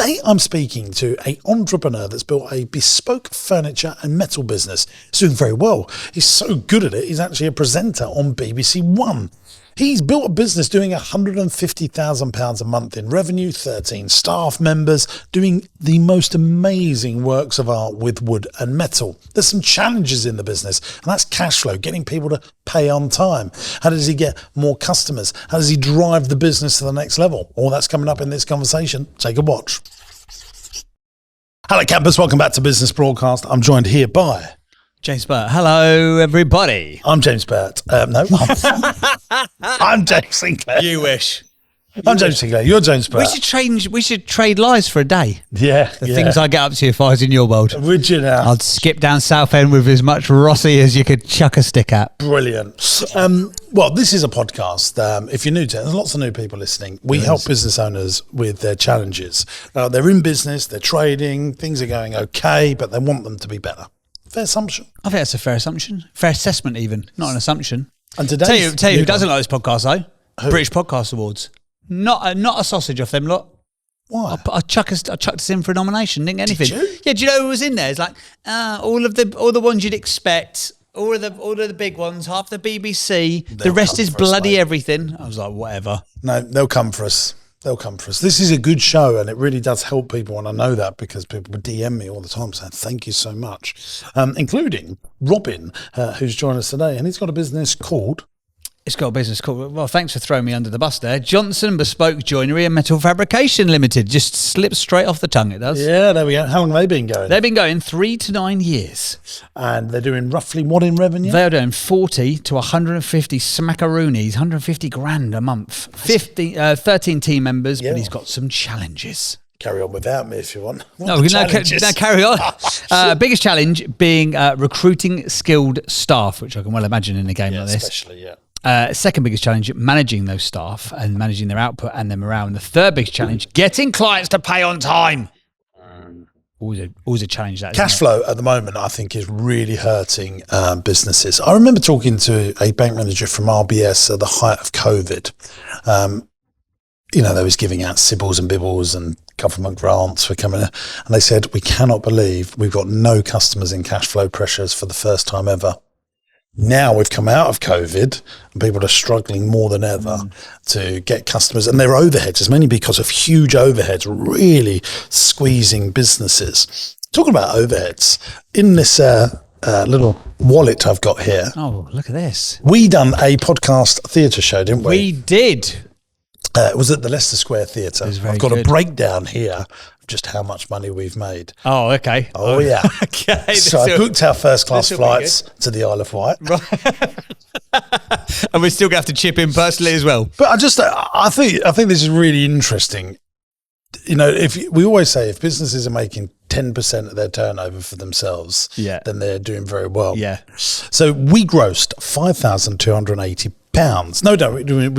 Today, I'm speaking to an entrepreneur that's built a bespoke furniture and metal business. He's doing very well. He's so good at it, he's actually a presenter on BBC One. He's built a business doing £150,000 a month in revenue, 13 staff members, doing the most amazing works of art with wood and metal. There's some challenges in the business, and that's cash flow, getting people to pay on time. How does he get more customers? How does he drive the business to the next level? All that's coming up in this conversation. Take a watch. Hello, campers. Welcome back to Business Broadcast. I'm joined here by... James Burt. Hello, everybody. I'm James Burt. No, I'm James Sinclair. You wish. I'm James Sinclair. You're James Burt. We should trade lives for a day. Yeah. The things I get up to if I was in your world. Would you now? I'd skip down Southend with as much Rossi as you could chuck a stick at. Brilliant. Well, this is a podcast. If you're new to it, there's lots of new people listening. We help business owners with their challenges. They're in business, they're trading, things are going okay, but they want them to be better. Fair assumption. I think that's a fair assumption. Fair assessment even, not an assumption. And today, tell you who doesn't like this podcast though? Who? British Podcast Awards. Not a sausage off them lot. Why? I chucked us in for a nomination. Didn't get anything. Did you? Yeah. Do you know who was in there? It's like all the ones you'd expect. All of the big ones. Half the BBC. The rest is bloody everything. I was like, whatever. No, they'll come for us. They'll come for us. This is a good show, and it really does help people, and I know that because people DM me all the time saying thank you so much, including Robin, who's joined us today, and he's got a business called... It's got a business called... Well, thanks for throwing me under the bus there. Johnson Bespoke Joinery and Metal Fabrication Limited. Just slips straight off the tongue, it does. Yeah, there we go. How long have they been going? They've been going 3 to 9 years. And they're doing roughly what in revenue? They're doing 40 to 150 smackaroonies, 150 grand a month. 13 team members, but he's got some challenges. Carry on without me if you want. No, carry on. Biggest challenge being recruiting skilled staff, which I can well imagine in a game like this. Especially, yeah. Second biggest challenge, managing those staff and managing their output and their morale. And the third biggest challenge, getting clients to pay on time. Always a challenge. That cash flow at the moment, I think, is really hurting businesses. I remember talking to a bank manager from RBS at the height of COVID. They was giving out sibbles and bibbles and government grants for coming in. And they said, we cannot believe we've got no customers in cash flow pressures for the first time ever. Now we've come out of COVID and people are struggling more than ever to get customers, and their overheads is mainly because of huge overheads really squeezing businesses. Talking about overheads, in this little wallet I've got here. Oh, look at this. We done a podcast theatre show, didn't we? We did. It was at the Leicester Square Theatre. I've got a breakdown here of just how much money we've made. Oh, okay. Oh, yeah. Okay. So I booked our first class flights to the Isle of Wight. Right. And we're still going to have to chip in personally as well. But I think this is really interesting. We always say if businesses are making 10% of their turnover for themselves, then they're doing very well. Yeah. So we grossed £5,280. No, we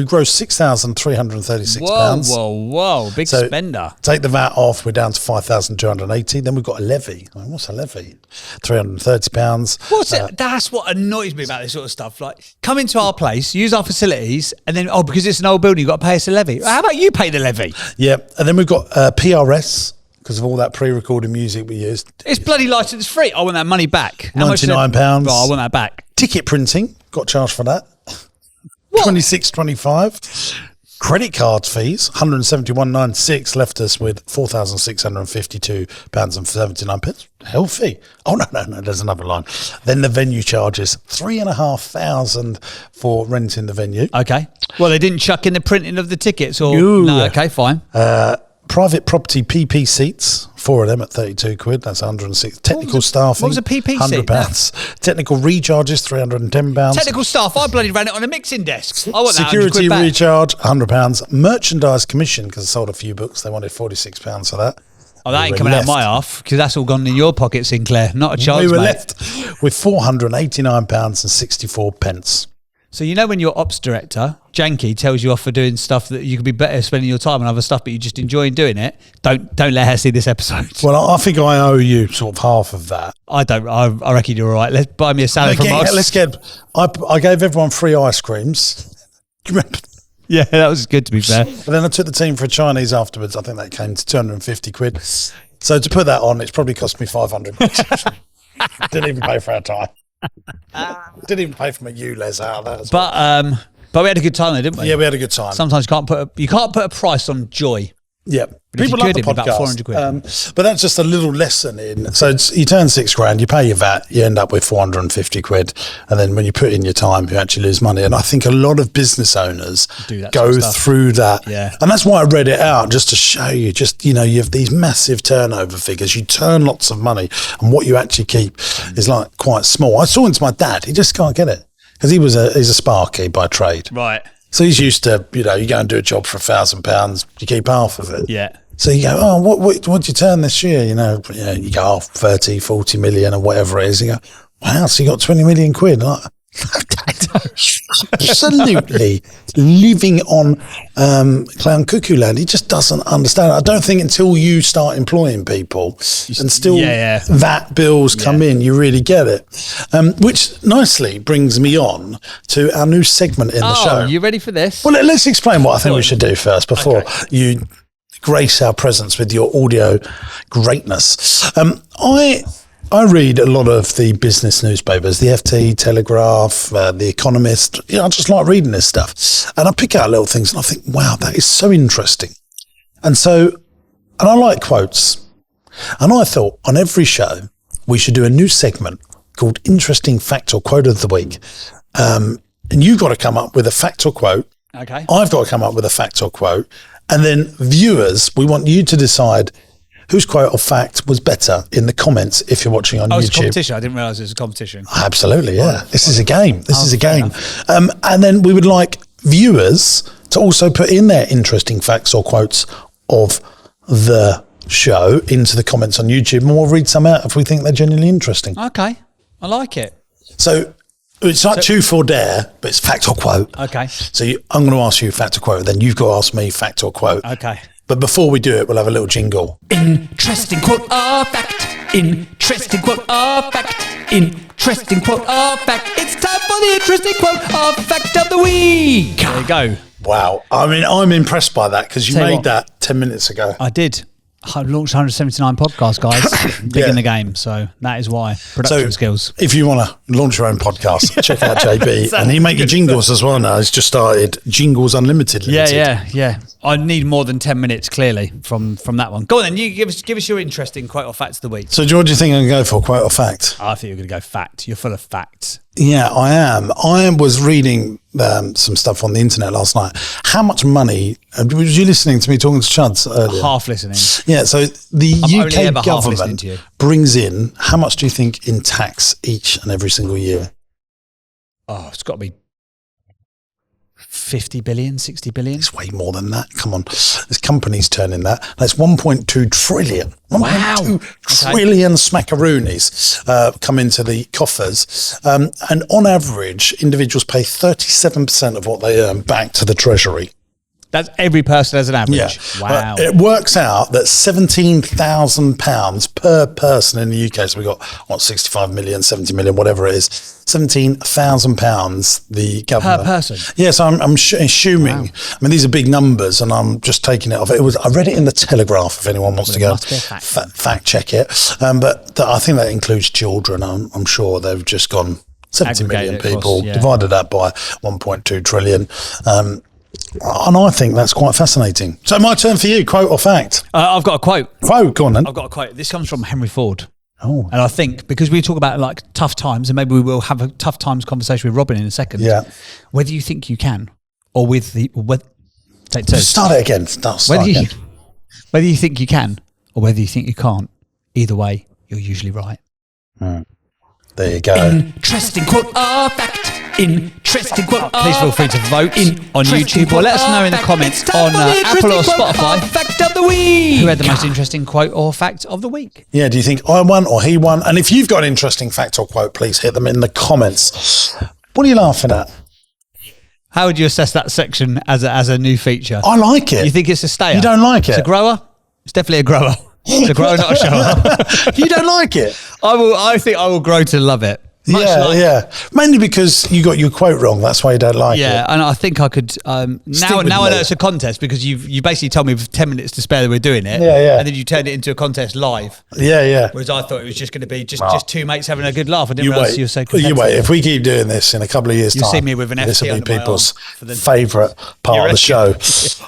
grossed £6,336. Whoa. Big spender. Take the VAT off, we're down to £5,280. Then we've got a levy. What's a levy? £330. What's it? That's what annoys me about this sort of stuff. Like, come into our place, use our facilities, and then, because it's an old building, you've got to pay us a levy. How about you pay the levy? Yeah. And then we've got PRS. Because of all that pre-recorded music we used. It's bloody license free. I want that money back. £99. Oh, I want that back. Ticket printing, got charged for that. What? $26.25. Credit card fees, $171.96, left us with £4,652.79. Healthy. Oh, no, there's another line. Then the venue charges, $3,500 for renting the venue. Okay. Well, they didn't chuck in the printing of the tickets or... No, okay, fine. Private property PP seats, 4 of them at £32. That's 106. Technical staffing. What was a PP seat? £100. Technical recharges, £310. Technical staff, I bloody ran it on a mixing desk. I want that Security recharge, £100. Merchandise commission, because I sold a few books, they wanted £46 for that. Oh, that ain't coming out of my half, because that's all gone in your pocket, Sinclair. Not a chance, We were mate. left with £489.64. So when your ops director, Janky, tells you off for doing stuff that you could be better spending your time on other stuff, but you just enjoy doing it, don't let her see this episode. Well, I think I owe you sort of half of that. I don't. I reckon you're all right. Let's buy me a salad from us. I gave everyone free ice creams. Do you remember? Yeah, that was good to be fair. But then I took the team for a Chinese afterwards. I think that came to 250 quid. So to put that on, it's probably cost me 500 quid. Didn't even pay for our time. Didn't even pay for my ULEZ out of that as well. But we had a good time there, didn't we? Yeah, we had a good time. Sometimes you can't put a price on joy. Yeah, But if people you like could, the it'd be about podcast. 400 quid. But that's just a little lesson in. So you turn £6,000, you pay your VAT, you end up with 450 quid, and then when you put in your time, you actually lose money. And I think a lot of business owners Do that go sort of stuff. through that. Yeah. And that's why I read it out, just to show you. Just, you have these massive turnover figures. You turn lots of money, and what you actually keep is like quite small. I saw it to my dad. He just can't get it because he's a sparky by trade. Right. So he's used to, you go and do a job for £1,000, you keep half of it. Yeah. So you go, oh, what'd you turn this year? You go, oh, 30, 40 million or whatever it is. You go, wow, so you got 20 million quid. I'm like, absolutely living on clown cuckoo land. He just doesn't understand. I don't think until you start employing people and still that bills come in, you really get it. Which nicely brings me on to our new segment in the show. Oh, you ready for this? Well, let's explain what I think we should do first before you grace our presence with your audio greatness. I read a lot of the business newspapers, the FT, Telegraph, The Economist. I just like reading this stuff. And I pick out little things and I think, wow, that is so interesting. And I like quotes. And I thought on every show, we should do a new segment called Interesting Fact or Quote of the Week. And you've got to come up with a fact or quote. Okay. I've got to come up with a fact or quote. And then viewers, we want you to decide whose quote or fact was better in the comments if you're watching on YouTube. It's a competition. I didn't realise it was a competition. Absolutely, yeah. This is a game. This is a game. And then we would like viewers to also put in their interesting facts or quotes of the show into the comments on YouTube, and we'll read some out if we think they're genuinely interesting. Okay. I like it. So it's like truth or dare, but it's fact or quote. Okay. So I'm going to ask you fact or quote, then you've got to ask me fact or quote. Okay. But before we do it, we'll have a little jingle. Interesting quote or fact. Interesting quote or fact. Interesting quote or fact. It's time for the interesting quote or fact of the week. There you go. Wow. I mean, I'm impressed by that because you Tell you made what. that 10 minutes ago. I did. I launched 179 podcasts, guys. Big in the game. So that is why. Production skills. If you want to launch your own podcast, check out JB. And he make your jingles as well now. He's just started Jingles Unlimited Limited. Yeah. I need more than 10 minutes, clearly, from that one. Go on then. You give us your interesting quote or fact of the week. So, George, do you think I'm going to go for quote or fact? I think you're going to go fact. You're full of facts. Yeah, I am. I was reading some stuff on the internet last night. How much money, was you listening to me talking to Chuds earlier? Half listening. Yeah, so the I'm only ever UK half listening government to you. brings in, how much do you think in tax each and every single year? Oh, it's got to be 50 billion, 60 billion. It's way more than that. Come on. There's companies turning that. That's 1.2 trillion. 1.2 trillion smackaroonies come into the coffers. And on average, individuals pay 37% of what they earn back to the Treasury. That's every person as an average. Yeah. Wow. It works out that £17,000 per person in the UK. So we've got, 65 million, 70 million, whatever it is. £17,000 the government. Per person? Yes, I'm assuming. Wow. I mean, these are big numbers and I'm just taking it off. I read it in the Telegraph if anyone wants to go fact check it. But I think that includes children. I'm sure they've just gone 70 million people, divided that by 1.2 trillion. And I think that's quite fascinating. So my turn for you, quote or fact? I've got a quote. Quote, go on then. I've got a quote. This comes from Henry Ford. Oh. And I think, because we talk about like tough times, and maybe we will have a tough times conversation with Robin in a second. Yeah. Whether you think you can, or with the... take two. Start it again. Start again. Whether you think you can, or whether you think you can't, either way, you're usually right. There you go. Interesting quote or fact. Interesting quote. Please feel free to vote on YouTube or let us know in the comments on Apple or Spotify. Fact of the week. Who had the most interesting quote or fact of the week? Yeah, do you think I won or he won? And if you've got an interesting fact or quote, please hit them in the comments. What are you laughing at? How would you assess that section as a new feature? I like it. You think it's a stayer? You don't like it? It's a grower? It's definitely a grower. It's a grower, not a shower. You don't like it? I think I will grow to love it. Yeah. Mainly because you got your quote wrong. That's why you don't like it. Yeah, and I think I could now I know it's a contest because you basically told me with 10 minutes to spare that we're doing it. Yeah. And then you turned it into a contest live. Yeah. Whereas I thought it was just going to be just two mates having a good laugh. I didn't realise you were so competitive. You wait. If we keep doing this in a couple of years' You'll time, see me with an FT this will be under my people's arm favourite part of the show.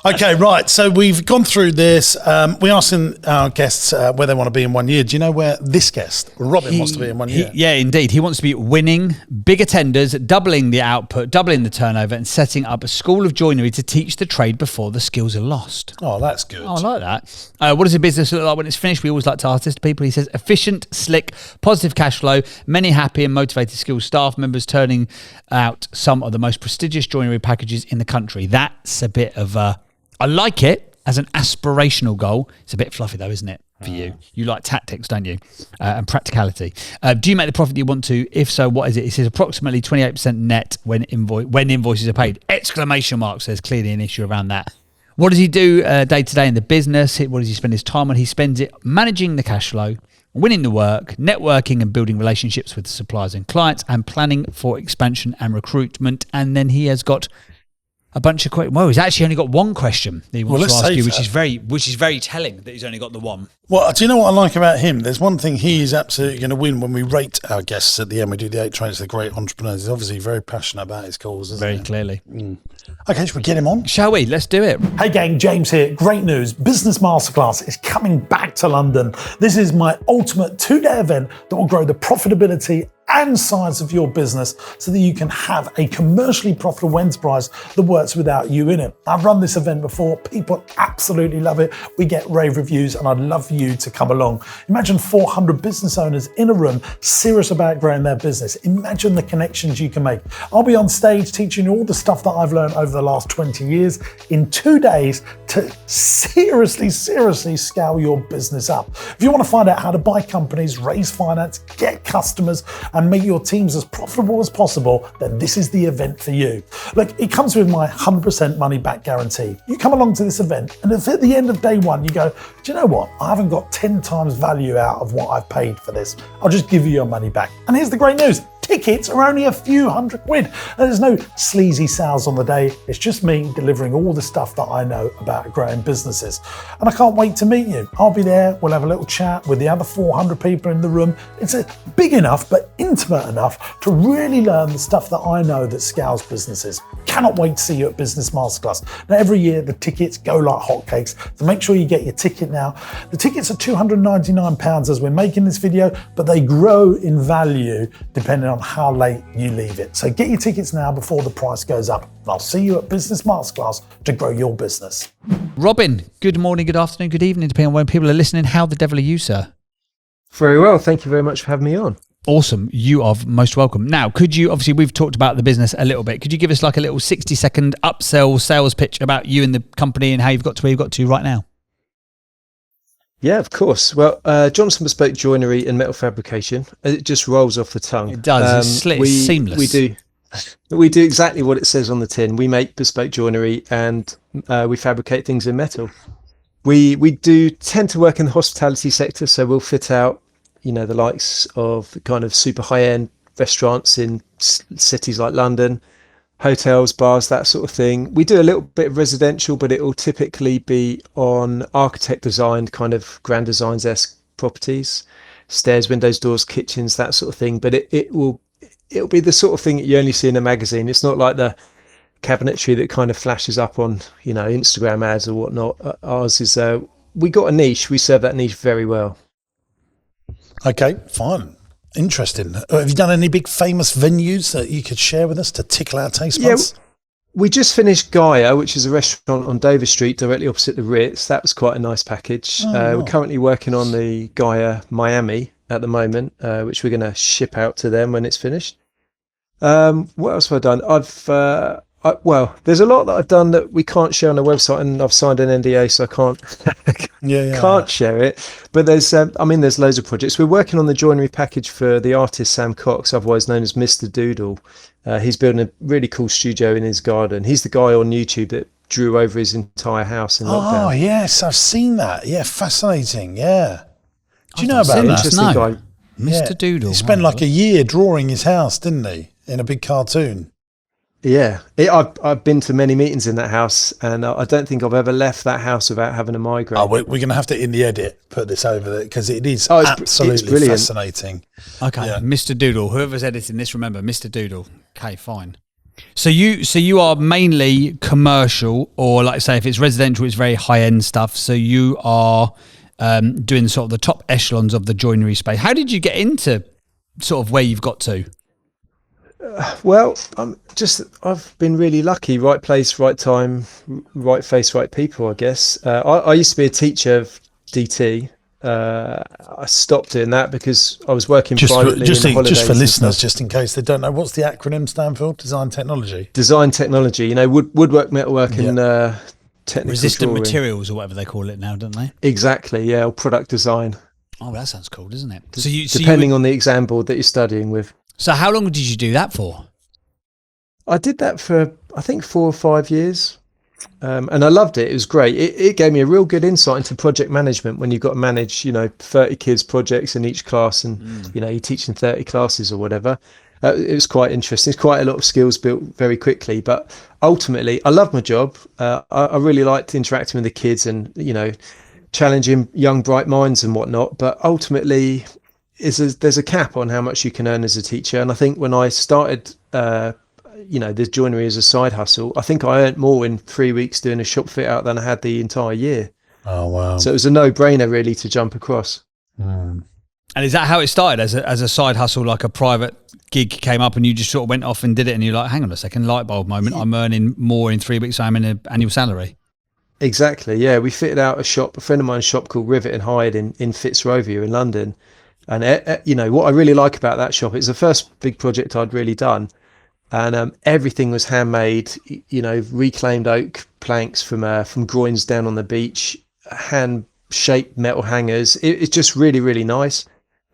Okay, right. So we've gone through this. We're asking our guests where they want to be in 1 year. Do you know where this guest, Robin, wants to be in 1 year? Yeah, indeed. He wants to be winning bigger tenders, doubling the output, doubling the turnover, and setting up a school of joinery to teach the trade before the skills are lost. Oh, that's good. Oh, I like that. What does a business look like when it's finished? We always like to ask this to people. He says, efficient, slick, positive cash flow, many happy and motivated skilled staff members turning out some of the most prestigious joinery packages in the country. That's a bit of a... I like it as an aspirational goal. It's a bit fluffy though, isn't it? For you like tactics, don't you? And practicality. Do you make the profit you want to? If so, what is it? It says approximately 28% net when invoices are paid. Exclamation mark. So there's clearly an issue around that. What does he do day to day in the business? What does he spend his time on? He spends it managing the cash flow, winning the work, networking and building relationships with suppliers and clients, and planning for expansion and recruitment. And then he has got a bunch of questions. Well, he's actually only got one question that he wants to ask you, which is very telling that he's only got the one. Well, do you know what I like about him? There's one thing he is absolutely going to win when we rate our guests at the end. We do the 8 trainers, the great entrepreneurs. He's obviously very passionate about his cause, isn't he? Very clearly. Okay, should we get him on? Shall we? Let's do it. Hey gang, James here. Great news. Business Masterclass is coming back to London. This is my ultimate 2-day event that will grow the profitability and size of your business so that you can have a commercially profitable enterprise that works without you in it. I've run this event before. People absolutely love it. We get rave reviews and I'd love for you to come along. Imagine 400 business owners in a room serious about growing their business. Imagine the connections you can make. I'll be on stage teaching you all the stuff that I've learned over the last 20 years in 2 days to seriously scale your business up. If you want to find out how to buy companies, raise finance, get customers, and make your teams as profitable as possible, then this is the event for you. Look, it comes with my 100% money back guarantee. You come along to this event, and if at the end of day one you go, do you know what? I haven't got 10 times value out of what I've paid for this. I'll just give you your money back. And here's the great news. Tickets are only a few £100. There's no sleazy sales on the day. It's just me delivering all the stuff that I know about growing businesses. And I can't wait to meet you. I'll be there. We'll have a little chat with the other 400 people in the room. It's big enough, but intimate enough to really learn the stuff that I know that scales businesses. Cannot wait to see you at Business Masterclass. Now, every year the tickets go like hotcakes, so make sure you get your ticket now. The tickets are £299 as we're making this video, but they grow in value depending on how late you leave it. So get your tickets now before the price goes up. And I'll see you at Business Masterclass to grow your business. Robin, good morning, good afternoon, good evening, depending on when people are listening. How the devil are you, sir? Very well. Thank you very much for having me on. Awesome. You are most welcome. Now, could you, obviously we've talked about the business a little bit. Could you give us like a little 60-second upsell sales pitch about you and the company and how you've got to where you've got to right now? Yeah, of course. Well, Johnson Bespoke Joinery and Metal Fabrication. It just rolls off the tongue. It does. It's seamless. We do exactly what it says on the tin. We make bespoke joinery and we fabricate things in metal. We do tend to work in the hospitality sector, so we'll fit out, you know, the likes of kind of super high-end restaurants in cities like London, hotels, bars, that sort of thing. We do a little bit of residential, but it will typically be on architect designed kind of Grand Designs-esque properties, stairs, windows, doors, kitchens, that sort of thing. But it'll be the sort of thing that you only see in a magazine. It's not like the cabinetry that kind of flashes up on, you know, Instagram ads or whatnot. Ours is we got a niche. We serve that niche very well. Okay, fine. Interesting. Have you done any big famous venues that you could share with us to tickle our taste buds? Yeah, we just finished Gaia, which is a restaurant on Dover Street, directly opposite the Ritz. That was quite a nice package. We're currently working on the Gaia Miami at the moment, which we're going to ship out to them when it's finished. What else have I done? Well, there's a lot that I've done that we can't share on the website, and I've signed an NDA, so I can't share it. But there's loads of projects. We're working on the joinery package for the artist Sam Cox, otherwise known as Mr. Doodle. He's building a really cool studio in his garden. He's the guy on YouTube that drew over his entire house in lockdown. Oh, yes, I've seen that. Yeah, fascinating. Yeah. Do you know about that? Interesting guy. Mr. Doodle. He spent like a year drawing his house, didn't he? In a big cartoon. Yeah, I've been to many meetings in that house, and I don't think I've ever left that house without having a migraine. Oh, we're going to have to, in the edit, put this over there because it is it's absolutely fascinating. Okay, yeah. Mr. Doodle. Whoever's editing this, remember, Mr. Doodle. Okay, fine. So you are mainly commercial, or like say if it's residential, it's very high end stuff. So you are doing sort of the top echelons of the joinery space. How did you get into sort of where you've got to? Well, I've been really lucky. Right place, right time, right face, right people, I guess. I used to be a teacher of DT. I stopped doing that because I was working privately in holidays. Just for listeners, just in case they don't know, what's the acronym stand for? Design technology? Design technology. Woodwork, metalwork and technical resistant drawing. Materials or whatever they call it now, don't they? Exactly, yeah, or product design. Oh, that sounds cool, doesn't it? Depending on the exam board that you're studying with. So how long did you do that for? I did that for, I think, 4 or 5 years. And I loved it. It was great. It gave me a real good insight into project management when you've got to manage, 30 kids projects in each class and, you're teaching 30 classes or whatever. It was quite interesting. It's quite a lot of skills built very quickly. But ultimately, I love my job. I really liked interacting with the kids and, challenging young, bright minds and whatnot. But ultimately, there's a cap on how much you can earn as a teacher. And I think when I started this joinery as a side hustle, I think I earned more in 3 weeks doing a shop fit out than I had the entire year. Oh, wow. So it was a no-brainer really to jump across. And is that how it started, as a side hustle, like a private gig came up and you just sort of went off and did it and you're like, hang on a second, light bulb moment, I'm earning more in 3 weeks, I'm in an annual salary? Exactly, yeah. We fitted out a friend of mine's shop called Rivet and Hyde in Fitzrovia in London. And, what I really like about that shop, it's the first big project I'd really done. And everything was handmade, reclaimed oak planks from groins down on the beach, hand-shaped metal hangers. It's just really, really nice.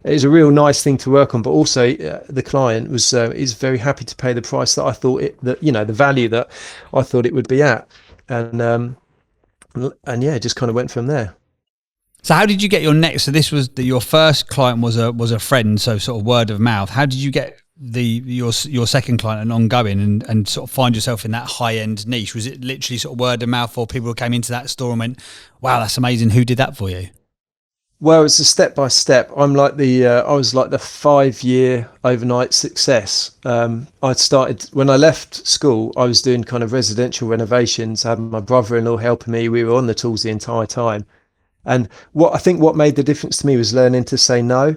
It was a real nice thing to work on, but also the client is very happy to pay the price that I thought the value that I thought it would be at. And yeah, it just kind of went from there. So how did you get your next? So this was your first client was a friend, so sort of word of mouth. How did you get your second client and ongoing and sort of find yourself in that high end niche? Was it literally sort of word of mouth, or people who came into that store and went, "Wow, that's amazing"? Who did that for you? Well, it's a step by step. I was like the 5-year overnight success. I started when I left school. I was doing kind of residential renovations. I had my brother-in-law helping me. We were on the tools the entire time. And what made the difference to me was learning to say no,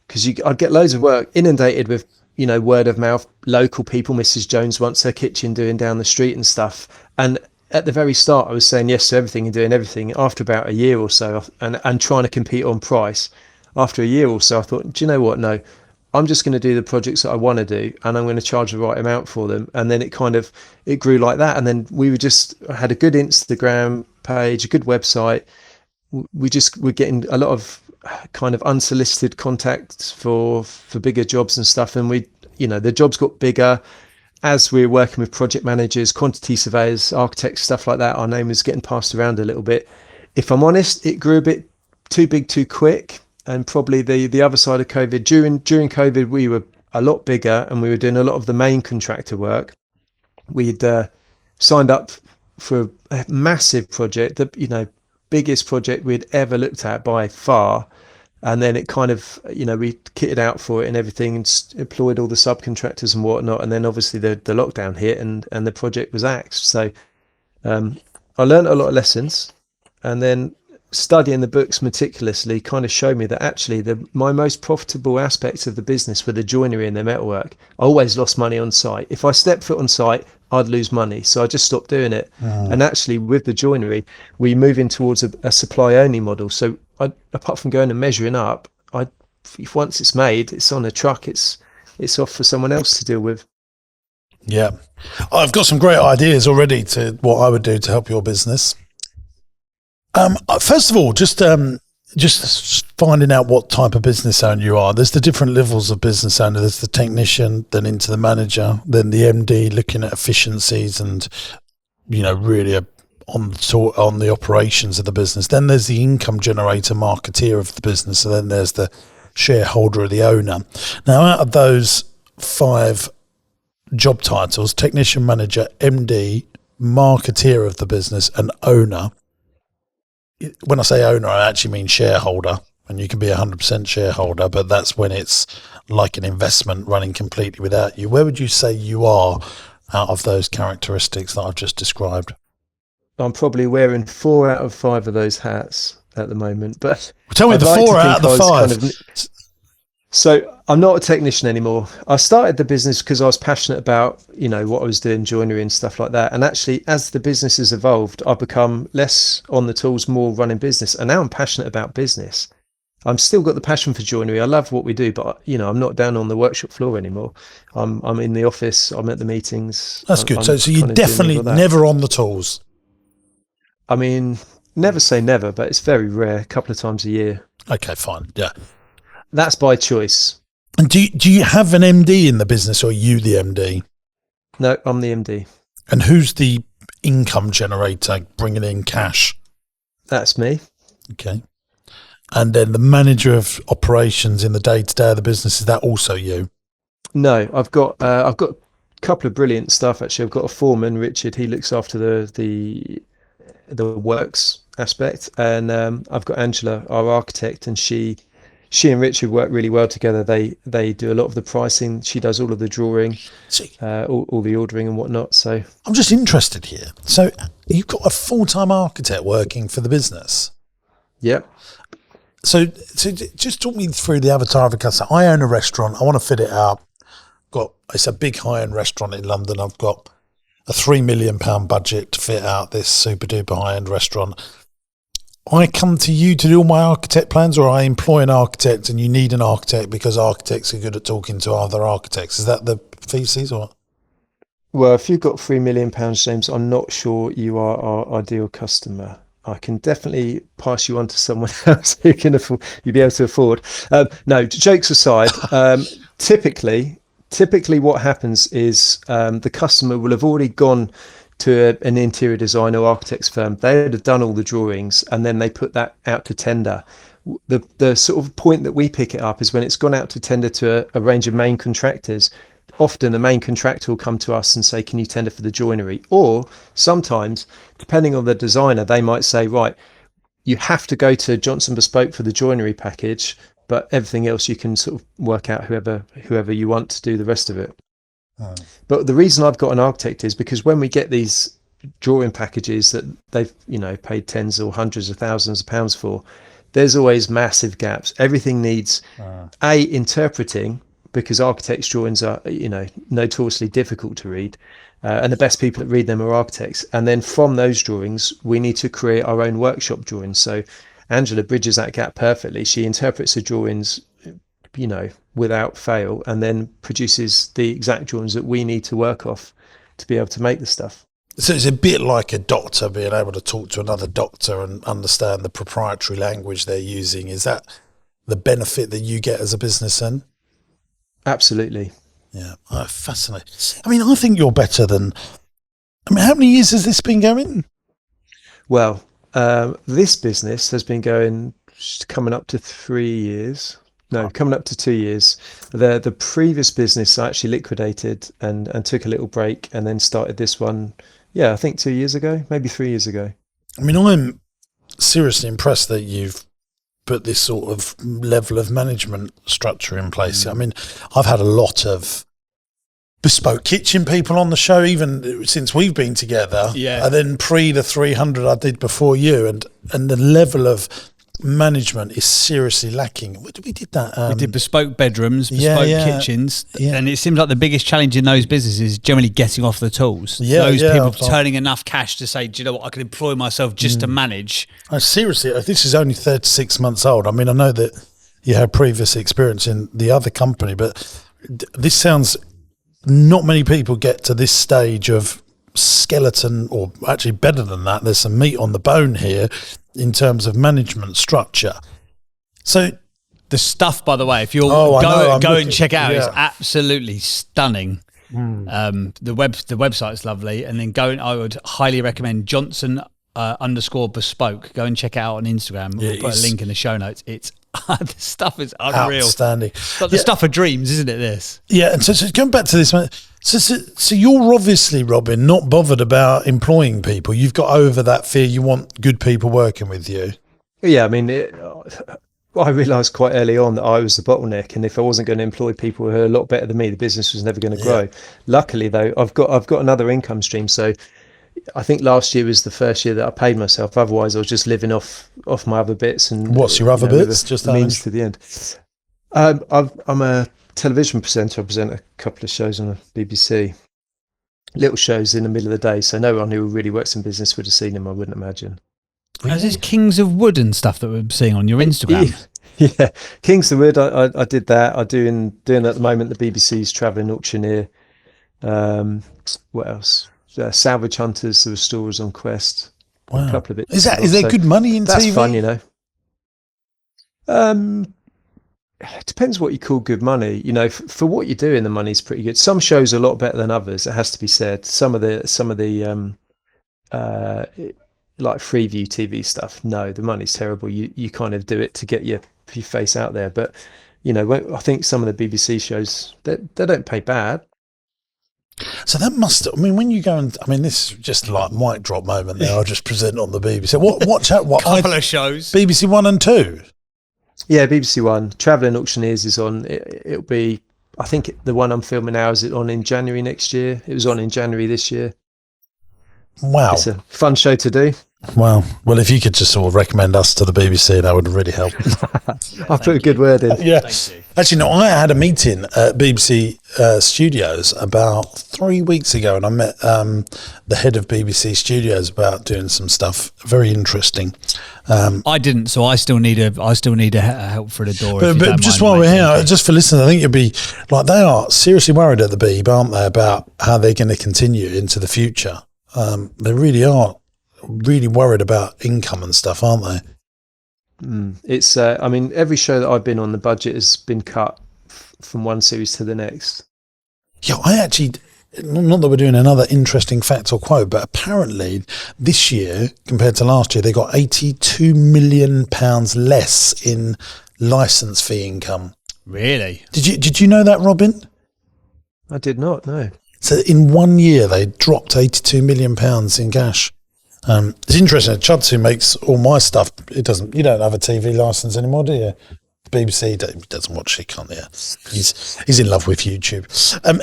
because I'd get loads of work inundated with, word of mouth, local people. Mrs. Jones wants her kitchen doing down the street and stuff. And at the very start, I was saying yes to everything and doing everything. After about a year or so, and trying to compete on price, after a year or so, I thought, do you know what? No, I'm just going to do the projects that I want to do, and I'm going to charge the right amount for them. And then it grew like that. And then we had a good Instagram page, a good website. We're getting a lot of kind of unsolicited contacts for bigger jobs and stuff. And the jobs got bigger as we were working with project managers, quantity surveyors, architects, stuff like that. Our name was getting passed around a little bit. If I'm honest, it grew a bit too big too quick. And probably the other side of COVID, during COVID, we were a lot bigger and we were doing a lot of the main contractor work. We'd signed up for a massive project, biggest project we'd ever looked at by far. And then it kind of, we kitted out for it and everything and employed all the subcontractors and whatnot. And then obviously the lockdown hit and the project was axed. So I learned a lot of lessons, and then studying the books meticulously kind of showed me that actually my most profitable aspects of the business were the joinery and the metalwork. I always lost money on site. If I stepped foot on site, I'd lose money. So I just stopped doing it. And actually with the joinery, we move in towards a supply only model. So apart from going and measuring up, if once it's made, it's on a truck, it's off for someone else to deal with. Yeah. I've got some great ideas already to what I would do to help your business. First of all, just finding out what type of business owner you are. There's the different levels of business owner. There's the technician, then into the manager, then the MD looking at efficiencies and, really on the operations of the business. Then there's the income generator marketeer of the business. And then there's the shareholder or the owner. Now, out of those 5 job titles, technician, manager, MD, marketeer of the business, and owner. When I say owner, I actually mean shareholder, and you can be 100% shareholder, but that's when it's like an investment running completely without you. Where would you say you are out of those characteristics that I've just described? I'm probably wearing 4 out of 5 of those hats at the moment, but Tell me the 4 out of the 5. So I'm not a technician anymore. I started the business because I was passionate about, what I was doing, joinery and stuff like that. And actually, as the business has evolved, I've become less on the tools, more running business. And now I'm passionate about business. I'm still got the passion for joinery. I love what we do, but I'm not down on the workshop floor anymore. I'm in the office. I'm at the meetings. That's good. So you're definitely never on the tools. I mean, never say never, but it's very rare. A couple of times a year. Okay, fine. Yeah. That's by choice. And do you have an MD in the business, or are you the MD? No, I'm the MD. And who's the income generator bringing in cash? That's me. Okay. And then the manager of operations in the day-to-day of the business, is that also you? No, I've got a couple of brilliant stuff actually. I've got a foreman, Richard. He looks after the works aspect, and I've got Angela, our architect, and she and Richard work really well together. They do a lot of the pricing. She does all of the drawing, all the ordering and whatnot. So I'm just interested here. So you've got a full-time architect working for the business? Yep. So just talk me through the avatar of a customer. I own a restaurant. I want to fit it out. It's a big high-end restaurant in London. I've got a £3 million budget to fit out this super-duper high-end restaurant. I come to you to do all my architect plans, or I employ an architect and you need an architect because architects are good at talking to other architects. Is that the thesis, or? Well, if you've got £3 million, James, I'm not sure you are our ideal customer. I can definitely pass you on to someone else who can afford, you'd be able to afford. No, jokes aside, typically what happens is the customer will have already gone to an interior design or architect's firm. They would have done all the drawings and then they put that out to tender. The sort of point that we pick it up is when it's gone out to tender to a range of main contractors. Often the main contractor will come to us and say, can you tender for the joinery? Or sometimes, depending on the designer, they might say, right, you have to go to Johnson Bespoke for the joinery package, but everything else you can sort of work out whoever you want to do the rest of it. But the reason I've got an architect is because when we get these drawing packages that they've paid tens or hundreds of thousands of pounds for, there's always massive gaps. Everything needs interpreting, because architects' drawings are notoriously difficult to read, and the best people that read them are architects. And then from those drawings we need to create our own workshop drawings. So Angela bridges that gap perfectly. She interprets the drawings without fail, and then produces the exact drawings that we need to work off to be able to make the stuff. So it's a bit like a doctor being able to talk to another doctor and understand the proprietary language they're using. Is that the benefit that you get as a business then? Absolutely. Yeah. Oh, fascinating. I mean, I think you're better than... how many years has this been going? Well, this business has been going coming up to 3 years. No, coming up to 2 years. The previous business I actually liquidated and took a little break and then started this one, I think 2 years ago, maybe 3 years ago. I mean, I'm seriously impressed that you've put this sort of level of management structure in place. I mean, I've had a lot of bespoke kitchen people on the show, even since we've been together. Yeah. And then pre the 300 I did before you, and the level of management is seriously lacking. We did that. We did bespoke bedrooms, bespoke kitchens, and it seems like the biggest challenge in those businesses is generally getting off the tools. Those people turning enough cash to say, do you know what, I can employ myself just to manage. Seriously, this is only 36 months old. I mean, I know that you had previous experience in the other company, but this sounds, not many people get to this stage of skeleton, or actually better than that, there's some meat on the bone here in terms of management structure. So the stuff, by the way, if you're go and check it out, it's absolutely stunning. The website's lovely, and then I would highly recommend Johnson _bespoke. Go and check it out on Instagram. We'll put a link in the show notes. It's The stuff is unreal. Outstanding. It's like the stuff of dreams, isn't it, this? Yeah, and so going back to this one, so you're obviously, Robin, not bothered about employing people. You've got over that fear. You want good people working with you. Yeah, I mean, I realised quite early on that I was the bottleneck, and if I wasn't going to employ people who are a lot better than me, the business was never going to grow. Luckily, though, I've got another income stream. So I think last year was the first year that I paid myself. Otherwise, I was just living off my other bits. And what's your other bits? Just means to the end. I'm a television presenter. I present a couple of shows on the BBC. Little shows in the middle of the day, so no one who really works in business would have seen them, I wouldn't imagine. Is this Kings of Wood and stuff that we're seeing on your Instagram? Yeah, Kings of Wood. I did that. I'm doing at the moment the BBC's Travelling Auctioneer. What else? Salvage Hunters, the Restorers on Quest. Wow. A couple of bits. Is there good money in that's TV? That's fun, It depends what you call good money. For what you do, the money's pretty good. Some shows are a lot better than others. It has to be said. Some of the like Freeview TV stuff, no, the money's terrible. You kind of do it to get your face out there. But I think some of the BBC shows they don't pay bad. So that must, when you go and, this is just like mic drop moment there. I'll just present on the BBC. What Couple of shows. BBC 1 and 2. Yeah, BBC One. Travelling Auctioneers is on. It'll be, I think the one I'm filming now is on in January next year. It was on in January this year. Wow. It's a fun show to do. Wow. Well, if you could just sort of recommend us to the BBC, that would really help. I'll put a good word in. Yeah. Actually, no, I had a meeting at BBC Studios about 3 weeks ago, and I met the head of BBC Studios about doing some stuff very interesting. I didn't, so I still need a help for the door. But just while we're here, just for listeners, I think you'd be like, they are seriously worried at the Beeb, aren't they, about how they're going to continue into the future. They really are really worried about income and stuff, aren't they? It's every show that I've been on, the budget has been cut from one series to the next. Yeah, I actually, not that we're doing another interesting fact or quote, but apparently this year compared to last year, they got £82 million less in licence fee income. Really? Did you know that, Robin? I did not, no. So in 1 year, they dropped £82 million in cash. It's interesting. Chuds, who makes all my stuff, you don't have a TV licence anymore, do you? BBC doesn't watch it, can't hear. He's in love with YouTube.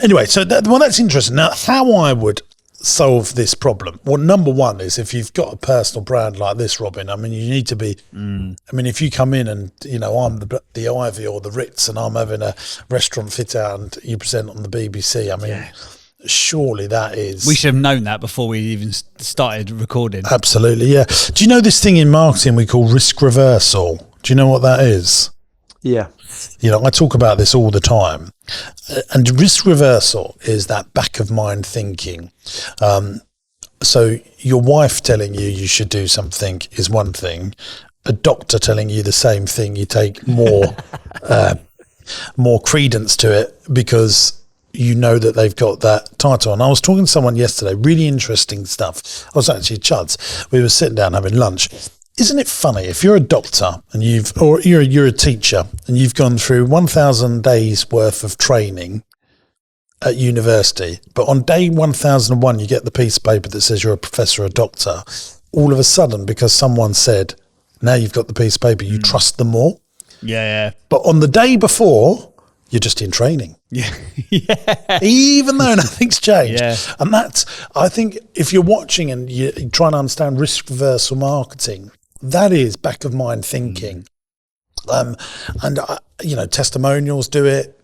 Anyway, so that's interesting. Now, how I would solve this problem? Well, number one is, if you've got a personal brand like this, Robin, you need to be. If you come in and I'm the Ivy or the Ritz, and I'm having a restaurant fit out, and you present on the BBC. Surely that is... We should have known that before we even started recording. Absolutely, yeah. Do you know this thing in marketing we call risk reversal? Do you know what that is? Yeah. I talk about this all the time. And risk reversal is that back of mind thinking. So your wife telling you should do something is one thing. A doctor telling you the same thing, you take more credence to it because you know that they've got that title. And I was talking to someone yesterday, really interesting stuff. I was actually at Chuds. We were sitting down having lunch. Isn't it funny, if you're a doctor and you're a teacher and you've gone through 1,000 days worth of training at university, but on day 1001 you get the piece of paper that says you're a professor or a doctor, all of a sudden, because someone said, now you've got the piece of paper, you trust them more. Yeah. But on the day before, you're just in training. Yeah. Even though nothing's changed. Yeah. And that's, I think, if you're watching and you're trying to understand risk reversal marketing, that is back of mind thinking. Testimonials do it,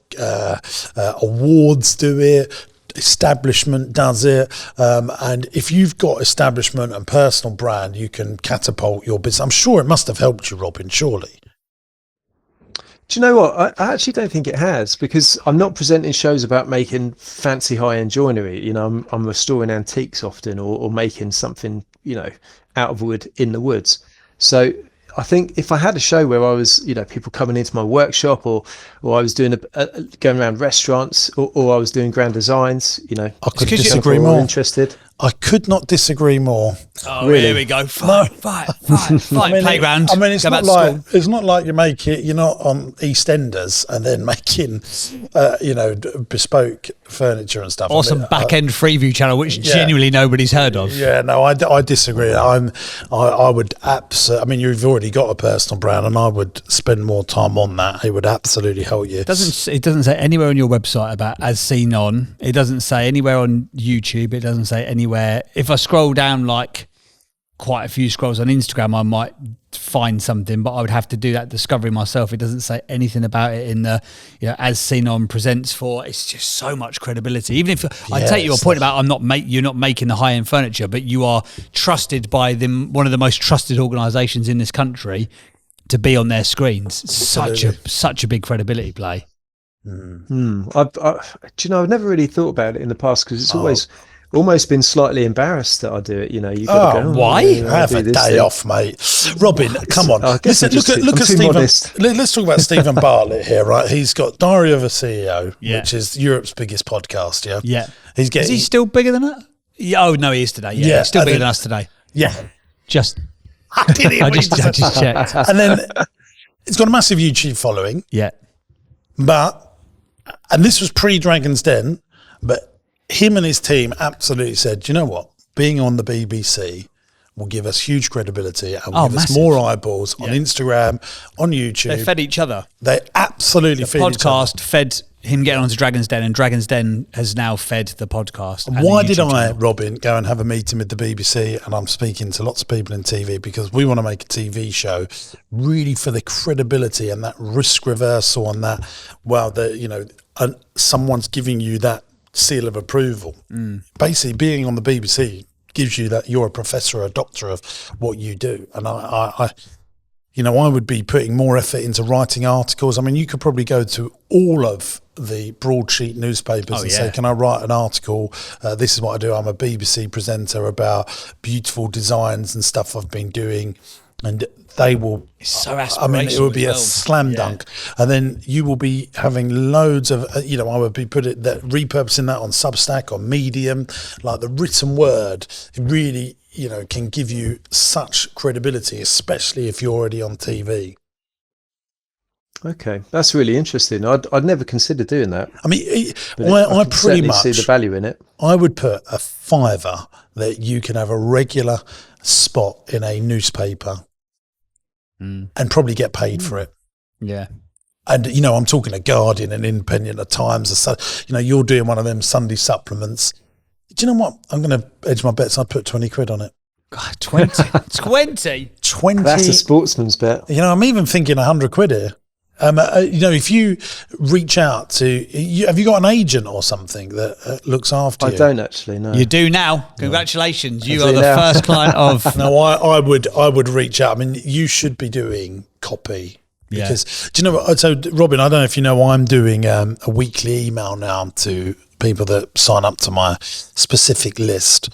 awards do it, establishment does it. And if you've got establishment and personal brand, you can catapult your business. I'm sure it must have helped you, Robin, surely. Do you know what? I actually don't think it has, because I'm not presenting shows about making fancy high-end joinery. I'm restoring antiques often, or making something, out of wood in the woods. So I think if I had a show where I was, people coming into my workshop, or I was doing going around restaurants, or I was doing grand designs, I could disagree more. Interested. I could not disagree more. Oh, Really? here we go. Fight. Playground. It's Go not back to like school. it's not like you're not on EastEnders and then making, bespoke furniture and stuff. Or some back-end Freeview channel, which genuinely nobody's heard of. Yeah, no, I disagree. I would absolutely. I mean, you've already got a personal brand, and I would spend more time on that. It would absolutely help you. It doesn't say anywhere on your website about as seen on. It doesn't say anywhere on YouTube. It doesn't say anywhere. If I scroll down like quite a few scrolls on Instagram, I might find something, but I would have to do that discovery myself. It doesn't say anything about it in the, as seen on presents for. It's just so much credibility. Even if I take your point about you're not making the high end furniture, but you are trusted by them, one of the most trusted organisations in this country, to be on their screens. Such a big credibility play. I've never really thought about it in the past, because it's always almost been slightly embarrassed that I do it. You've got to go, why? Have a day off, mate. Robin, come on. Listen, look at Stephen. Let's talk about Stephen Bartlett here, right? He's got Diary of a CEO, which is Europe's biggest podcast. Yeah. Is he still bigger than that? Yeah. Oh no, he is today. Yeah. He's still bigger than us today. Yeah. I just checked. And then it's got a massive YouTube following. Yeah. And this was pre-Dragon's Den, but him and his team absolutely said, "Do you know what? Being on the BBC will give us huge credibility and will give us more eyeballs on Instagram, on YouTube." They fed each other. They absolutely feed each other. Podcast fed him getting onto Dragon's Den, and Dragon's Den has now fed the podcast. And why the did YouTube I, channel. Robin, go and have a meeting with the BBC? And I'm speaking to lots of people in TV, because we want to make a TV show really for the credibility and that risk reversal and that, someone's giving you that seal of approval. Basically, being on the BBC gives you that you're a professor or a doctor of what you do. And I would be putting more effort into writing articles. I mean, you could probably go to all of the broadsheet newspapers and say, "Can I write an article? This is what I do. I'm a BBC presenter about beautiful designs and stuff I've been doing." And they will. It's so aspirational. I mean, it will be a slam dunk, and then you will be having loads of. I would be repurposing that on Substack or Medium, like the written word. Really, can give you such credibility, especially if you're already on TV. Okay, that's really interesting. I'd never considered doing that. I mean, I pretty much see the value in it. I would put a £5 that you can have a regular spot in a newspaper and probably get paid for it. Yeah. And, I'm talking a Guardian, an Independent, a Times, you're doing one of them Sunday supplements. Do you know what? I'm going to edge my bets. I'd put 20 quid on it. God, 20. 20? That's a sportsman's bet. I'm even thinking 100 quid here. If you reach out to, have you got an agent or something that looks after you? I don't actually, no. You do now. Congratulations. You are the first client of. No, I would reach out. I mean, you should be doing copy. Because do you know what? So, Robin, I don't know if you know, I'm doing a weekly email now to people that sign up to my specific list.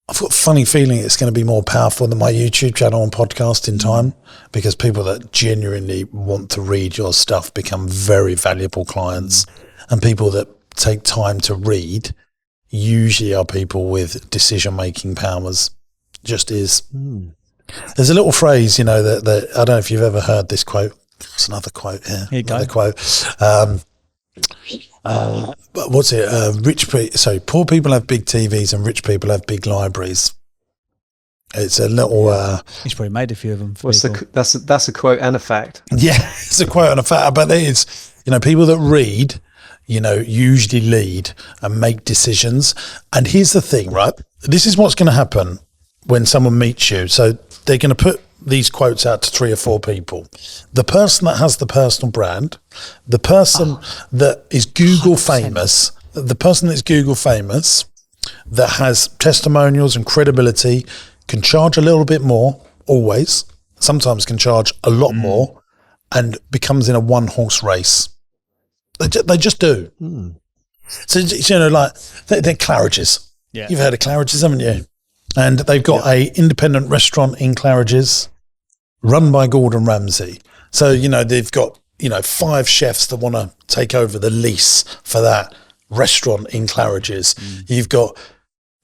I've got a funny feeling it's going to be more powerful than my YouTube channel and podcast in time, because people that genuinely want to read your stuff become very valuable clients, and people that take time to read usually are people with decision-making powers. Just is. There's a little phrase, that I don't know if you've ever heard this quote. It's another quote here. Here you go. Another quote. What's it? Poor people have big TVs and rich people have big libraries. It's a little. He's probably made a few of them. That's a quote and a fact. Yeah, it's a quote and a fact. But it's people that read, usually lead and make decisions. And here's the thing, right? This is what's going to happen when someone meets you. So they're going to put these quotes out to 3 or 4 people. The person that has the personal brand, the person that is Google 100%. Famous, the person that's Google famous, that has testimonials and credibility, can charge a little bit more, always, sometimes can charge a lot more, and becomes in a one-horse race. They just do. So, they're Claridge's. Yeah. You've heard of Claridge's, haven't you? And they've got a independent restaurant in Claridge's run by Gordon Ramsay. So, they've got, 5 chefs that want to take over the lease for that restaurant in Claridge's. You've got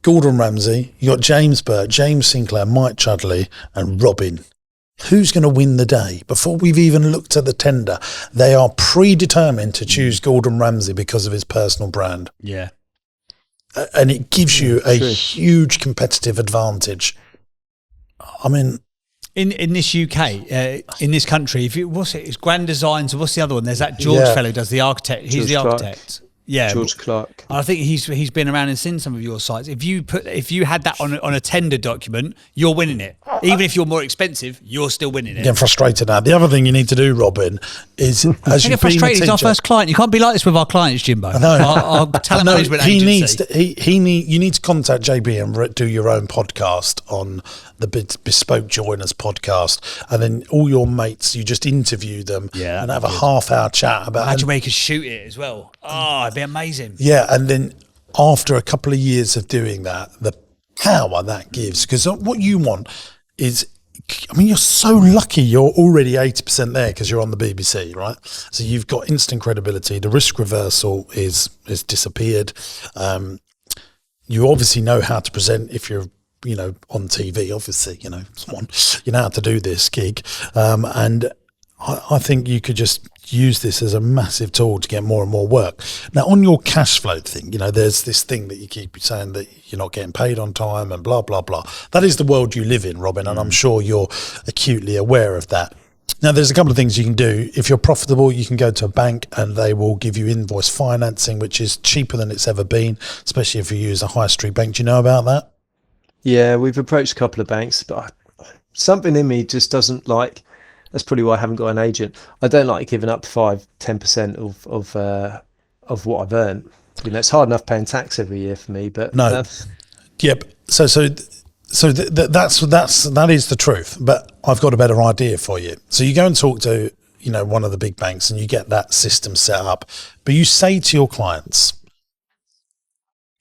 Gordon Ramsay, you got James Burt, James Sinclair, Mike Chudley, and Robin. Who's going to win the day? Before we've even looked at the tender, they are predetermined to choose Gordon Ramsay because of his personal brand. Yeah. And it gives you a huge competitive advantage. I mean, in this UK, in this country, it's Grand Designs, or what's the other one? There's that George fellow who does the architect. He's the architect. Yeah, George Clark. I think he's been around and seen some of your sites. If you had that on a tender document, you're winning it. Even if you're more expensive, you're still winning it. Getting frustrated now. The other thing you need to do, Robin, is as you get frustrated. He's our first client. You can't be like this with our clients, Jimbo. I know. Our talent management agency. You need to contact JB and do your own podcast on the Bespoke Joiners podcast, and then all your mates, you just interview them and have a half-hour chat about. Imagine where you could shoot it as well. Oh, it'd be amazing. Yeah, and then after a couple of years of doing that, the power that gives, because what you want is, I mean, you're so lucky you're already 80% there because you're on the BBC, right? So you've got instant credibility. The risk reversal is disappeared. You obviously know how to present if you're, on TV, obviously, you know how to do this gig. And I think you could just use this as a massive tool to get more and more work. Now, on your cash flow thing, there's this thing that you keep saying that you're not getting paid on time and blah, blah, blah. That is the world you live in, Robin, and I'm sure you're acutely aware of that. Now, there's a couple of things you can do. If you're profitable, you can go to a bank and they will give you invoice financing, which is cheaper than it's ever been, especially if you use a high street bank. Do you know about that? Yeah, we've approached a couple of banks, but something in me just doesn't like. That's probably why I haven't got an agent. I don't like giving up 5-10% of what I've earned. It's hard enough paying tax every year for me, but no. Yep. So that is the truth. But I've got a better idea for you. So you go and talk to one of the big banks, and you get that system set up. But you say to your clients,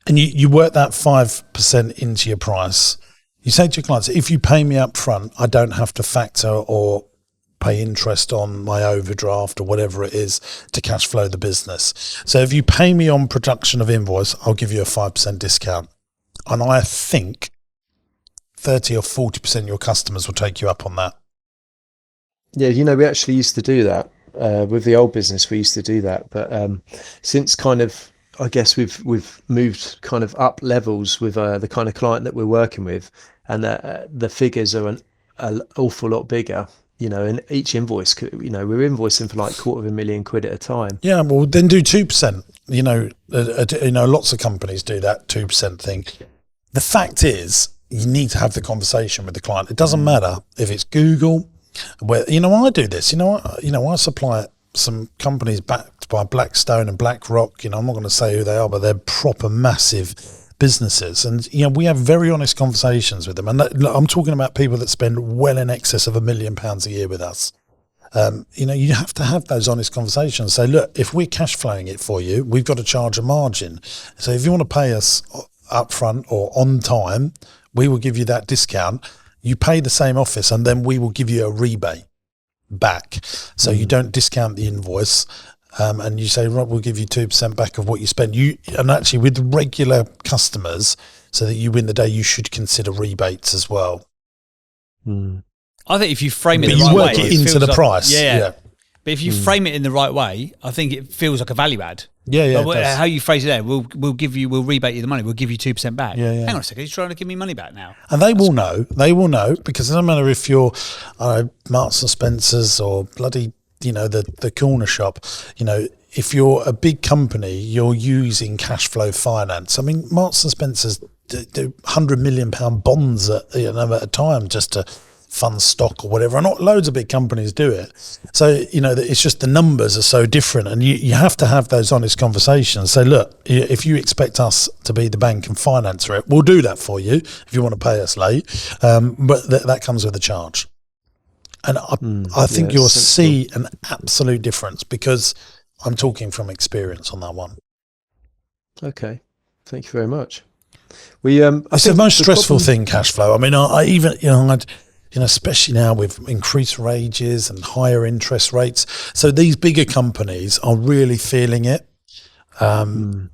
and you work that 5% into your price. You say to your clients, if you pay me up front, I don't have to factor or pay interest on my overdraft or whatever it is to cash flow the business. So if you pay me on production of invoice, I'll give you a 5% discount. And I think 30 or 40% of your customers will take you up on that. Yeah, we actually used to do that. With the old business, we used to do that. But since kind of, I guess we've moved kind of up levels with the kind of client that we're working with, and the figures are an awful lot bigger. And each invoice, we're invoicing for like £250,000 at a time. Yeah, well, then do 2%. Lots of companies do that 2% thing. The fact is, you need to have the conversation with the client. It doesn't matter if it's Google, where I do this. I supply some companies backed by Blackstone and BlackRock. I'm not going to say who they are, but they're proper massive businesses, and we have very honest conversations with them, and I'm talking about people that spend well in excess of £1 million a year with us. You have to have those honest conversations. Say, look, if we're cash flowing it for you, we've got to charge a margin. So if you want to pay us up front or on time, we will give you that discount. You pay the same office, and then we will give you a rebate back. So you don't discount the invoice. And you say, right, we'll give you 2% back of what you spend. And actually, with regular customers, so that you win the day, you should consider rebates as well. I think if you frame it the right way, you work it into the price. Yeah. But if you frame it in the right way, I think it feels like a value add. Yeah. How you phrase it there, we'll rebate you the money. We'll give you 2% back. Yeah. Hang on a second, he's trying to give me money back now. And they will know, because it doesn't matter if you're Marks and Spencer's or bloody, the corner shop. If you're a big company, you're using cash flow finance. I mean, Marks and Spencer's do £100 million bonds at a time just to fund stock or whatever. And not loads of big companies do it. So, it's just the numbers are so different, and you have to have those honest conversations. Say, look, if you expect us to be the bank and financer it, we'll do that for you if you want to pay us late. But that comes with a charge. And I think you'll see an absolute difference, because I'm talking from experience on that one. Okay, thank you very much. It's the most stressful thing, cash flow. I mean, I even especially now with increased wages and higher interest rates. So these bigger companies are really feeling it. They've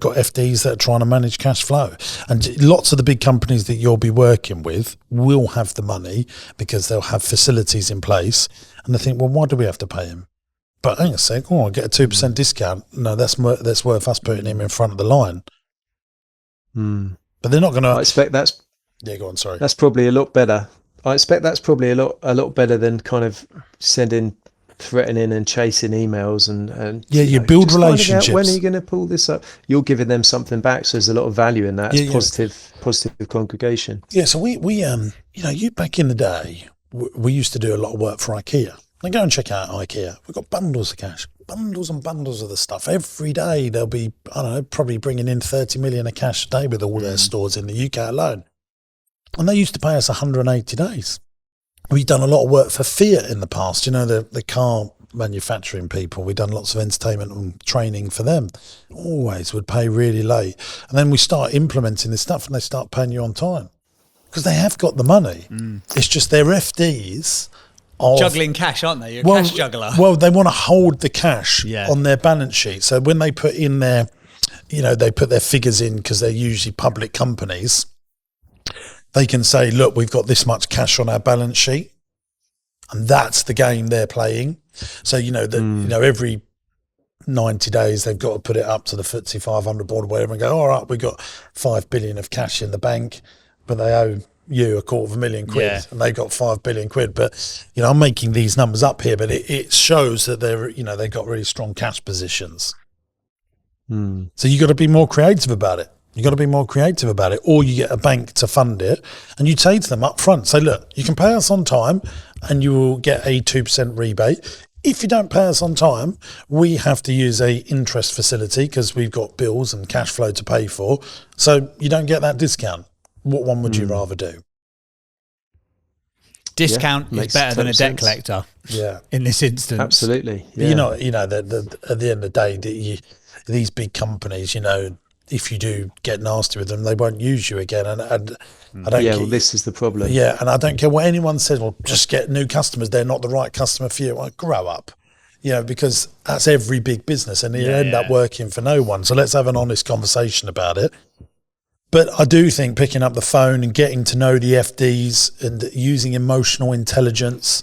got FDs that are trying to manage cash flow, and lots of the big companies that you'll be working with will have the money because they'll have facilities in place, and they think, well, why do we have to pay him? But hang on a sec, I get a 2% discount. No, that's worth us putting him in front of the line. But they're not going to. I expect that's. Yeah, go on. Sorry. That's probably a lot better. I expect that's probably a lot better than kind of sending, threatening and chasing emails and you build relationships. When are you going to pull this up? You're giving them something back, so there's a lot of value in that. It's positive congregation. Yeah. So we you back in the day, we used to do a lot of work for IKEA. Now go and check out IKEA. We've got bundles of cash, bundles and bundles of the stuff. Every day they'll be, I don't know, probably bringing in 30 million of cash a day with all their stores in the UK alone. And they used to pay us 180 days. We've done a lot of work for Fiat in the past, the car manufacturing people. We've done lots of entertainment and training for them. Always would pay really late. And then we start implementing this stuff and they start paying you on time because they have got the money. It's just their FDs juggling cash, aren't they? You're a cash juggler. Well, they want to hold the cash on their balance sheet. So when they put in their, they put their figures in because they're usually public companies, they can say, look, we've got this much cash on our balance sheet. And that's the game they're playing. So, every 90 days, they've got to put it up to the FTSE 500 board or whatever and go, all right, we've got 5 billion of cash in the bank, but they owe you £250,000 quid and they got 5 billion quid. But, I'm making these numbers up here, but it shows that they've got really strong cash positions. So you got to be more creative about it. Or you get a bank to fund it and you say to them up front, say, look, you can pay us on time and you will get a 2% rebate. If you don't pay us on time, we have to use a interest facility because we've got bills and cash flow to pay for. So you don't get that discount. What one would you rather do? Discount is better than a debt collector. Yeah. In this instance. Absolutely. Yeah. At the end of the day, these big companies, if you do get nasty with them, they won't use you again. And I don't. This is the problem. Yeah, and I don't care what anyone says. Well, just get new customers. They're not the right customer for you. Well, grow up. Because that's every big business, and you end up working for no one. So let's have an honest conversation about it. But I do think picking up the phone and getting to know the FDs and using emotional intelligence,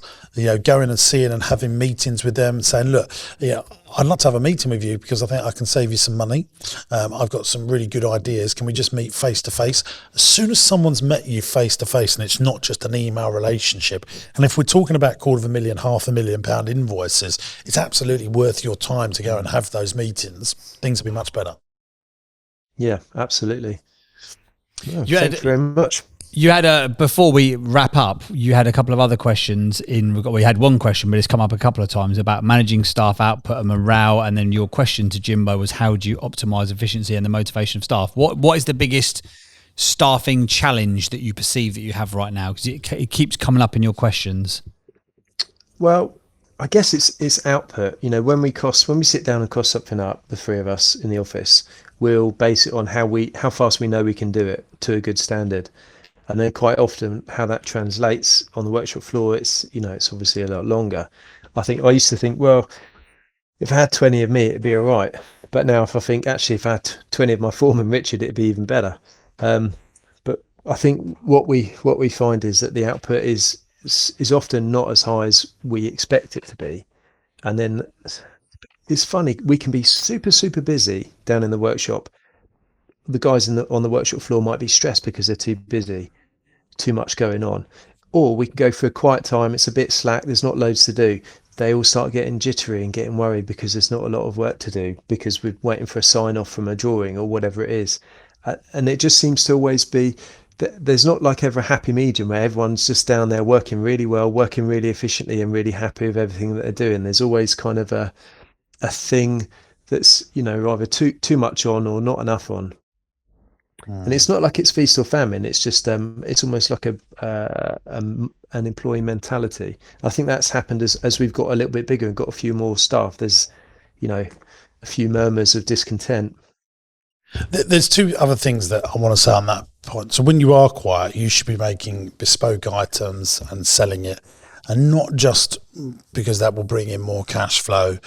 going and seeing and having meetings with them and saying, look, I'd love to have a meeting with you because I think I can save you some money. I've got some really good ideas. Can we just meet face to face? As soon as someone's met you face to face and it's not just an email relationship, and if we're talking about £250,000, £500,000 invoices, it's absolutely worth your time to go and have those meetings. Things will be much better. Yeah, absolutely. Yeah, thank you very much. You had before we wrap up, you had a couple of other questions we had one question, but it's come up a couple of times about managing staff output and morale. And then your question to Jimbo was, how do you optimize efficiency and the motivation of staff? What is the biggest staffing challenge that you perceive that you have right now? Because it keeps coming up in your questions. Well, I guess it's output. When we sit down and cost something up, the three of us in the office, we'll base it on how fast we know we can do it to a good standard. And then quite often how that translates on the workshop floor, it's obviously a lot longer. I used to think, well, if I had 20 of me, it'd be all right. But now if I think, actually, if I had 20 of my foreman, Richard, it'd be even better. But I think what we find is that the output is often not as high as we expect it to be. And then it's funny, we can be super, super busy down in the workshop. The guys on the workshop floor might be stressed because they're too busy, too much going on. Or we can go for a quiet time, it's a bit slack, there's not loads to do. They all start getting jittery and getting worried because there's not a lot of work to do because we're waiting for a sign off from a drawing or whatever it is. And it just seems to always be that there's not like ever a happy medium where everyone's just down there working really well, working really efficiently and really happy with everything that they're doing. There's always kind of a thing that's either too much on or not enough on. And it's not like it's feast or famine. It's just it's almost like an employee mentality. I think that's happened as we've got a little bit bigger and got a few more staff. There's a few murmurs of discontent. There's two other things that I want to say on that point. So when you are quiet, you should be making bespoke items and selling it, and not just because that will bring in more cash flow.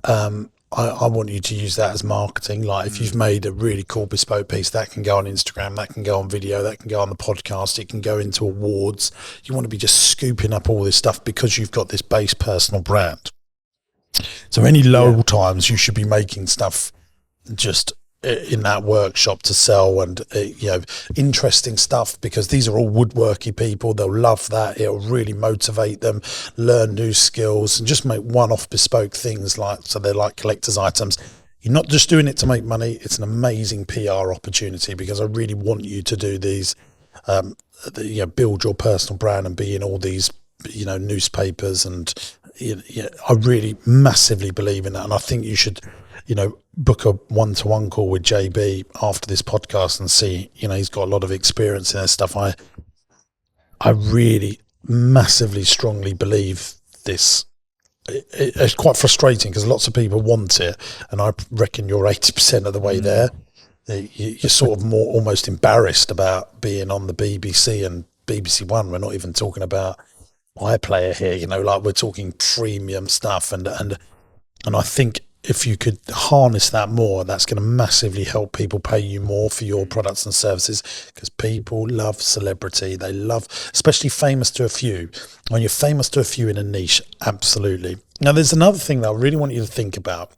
I want you to use that as marketing. Like if you've made a really cool bespoke piece, that can go on Instagram, that can go on video, that can go on the podcast, it can go into awards. You want to be just scooping up all this stuff because you've got this base personal brand. So any low times you should be making stuff just in that workshop to sell, and interesting stuff, because these are all woodworky people. They'll love that. It'll really motivate them, learn new skills, and just make one-off bespoke things, so they're like collector's items. You're not just doing it to make money. It's an amazing PR opportunity, because I really want you to do these, build your personal brand and be in all these newspapers, and I really massively believe in that. And I think you should book a one-to-one call with JB after this podcast and see, he's got a lot of experience in this stuff. I really massively strongly believe this. It's quite frustrating because lots of people want it, and I reckon you're 80% of the way there. You're sort of more almost embarrassed about being on the BBC and BBC One. We're not even talking about iPlayer here, like we're talking premium stuff, and I think if you could harness that more, that's going to massively help people pay you more for your products and services, because people love celebrity. They love, especially famous to a few. When you're famous to a few in a niche, absolutely. Now, there's another thing that I really want you to think about,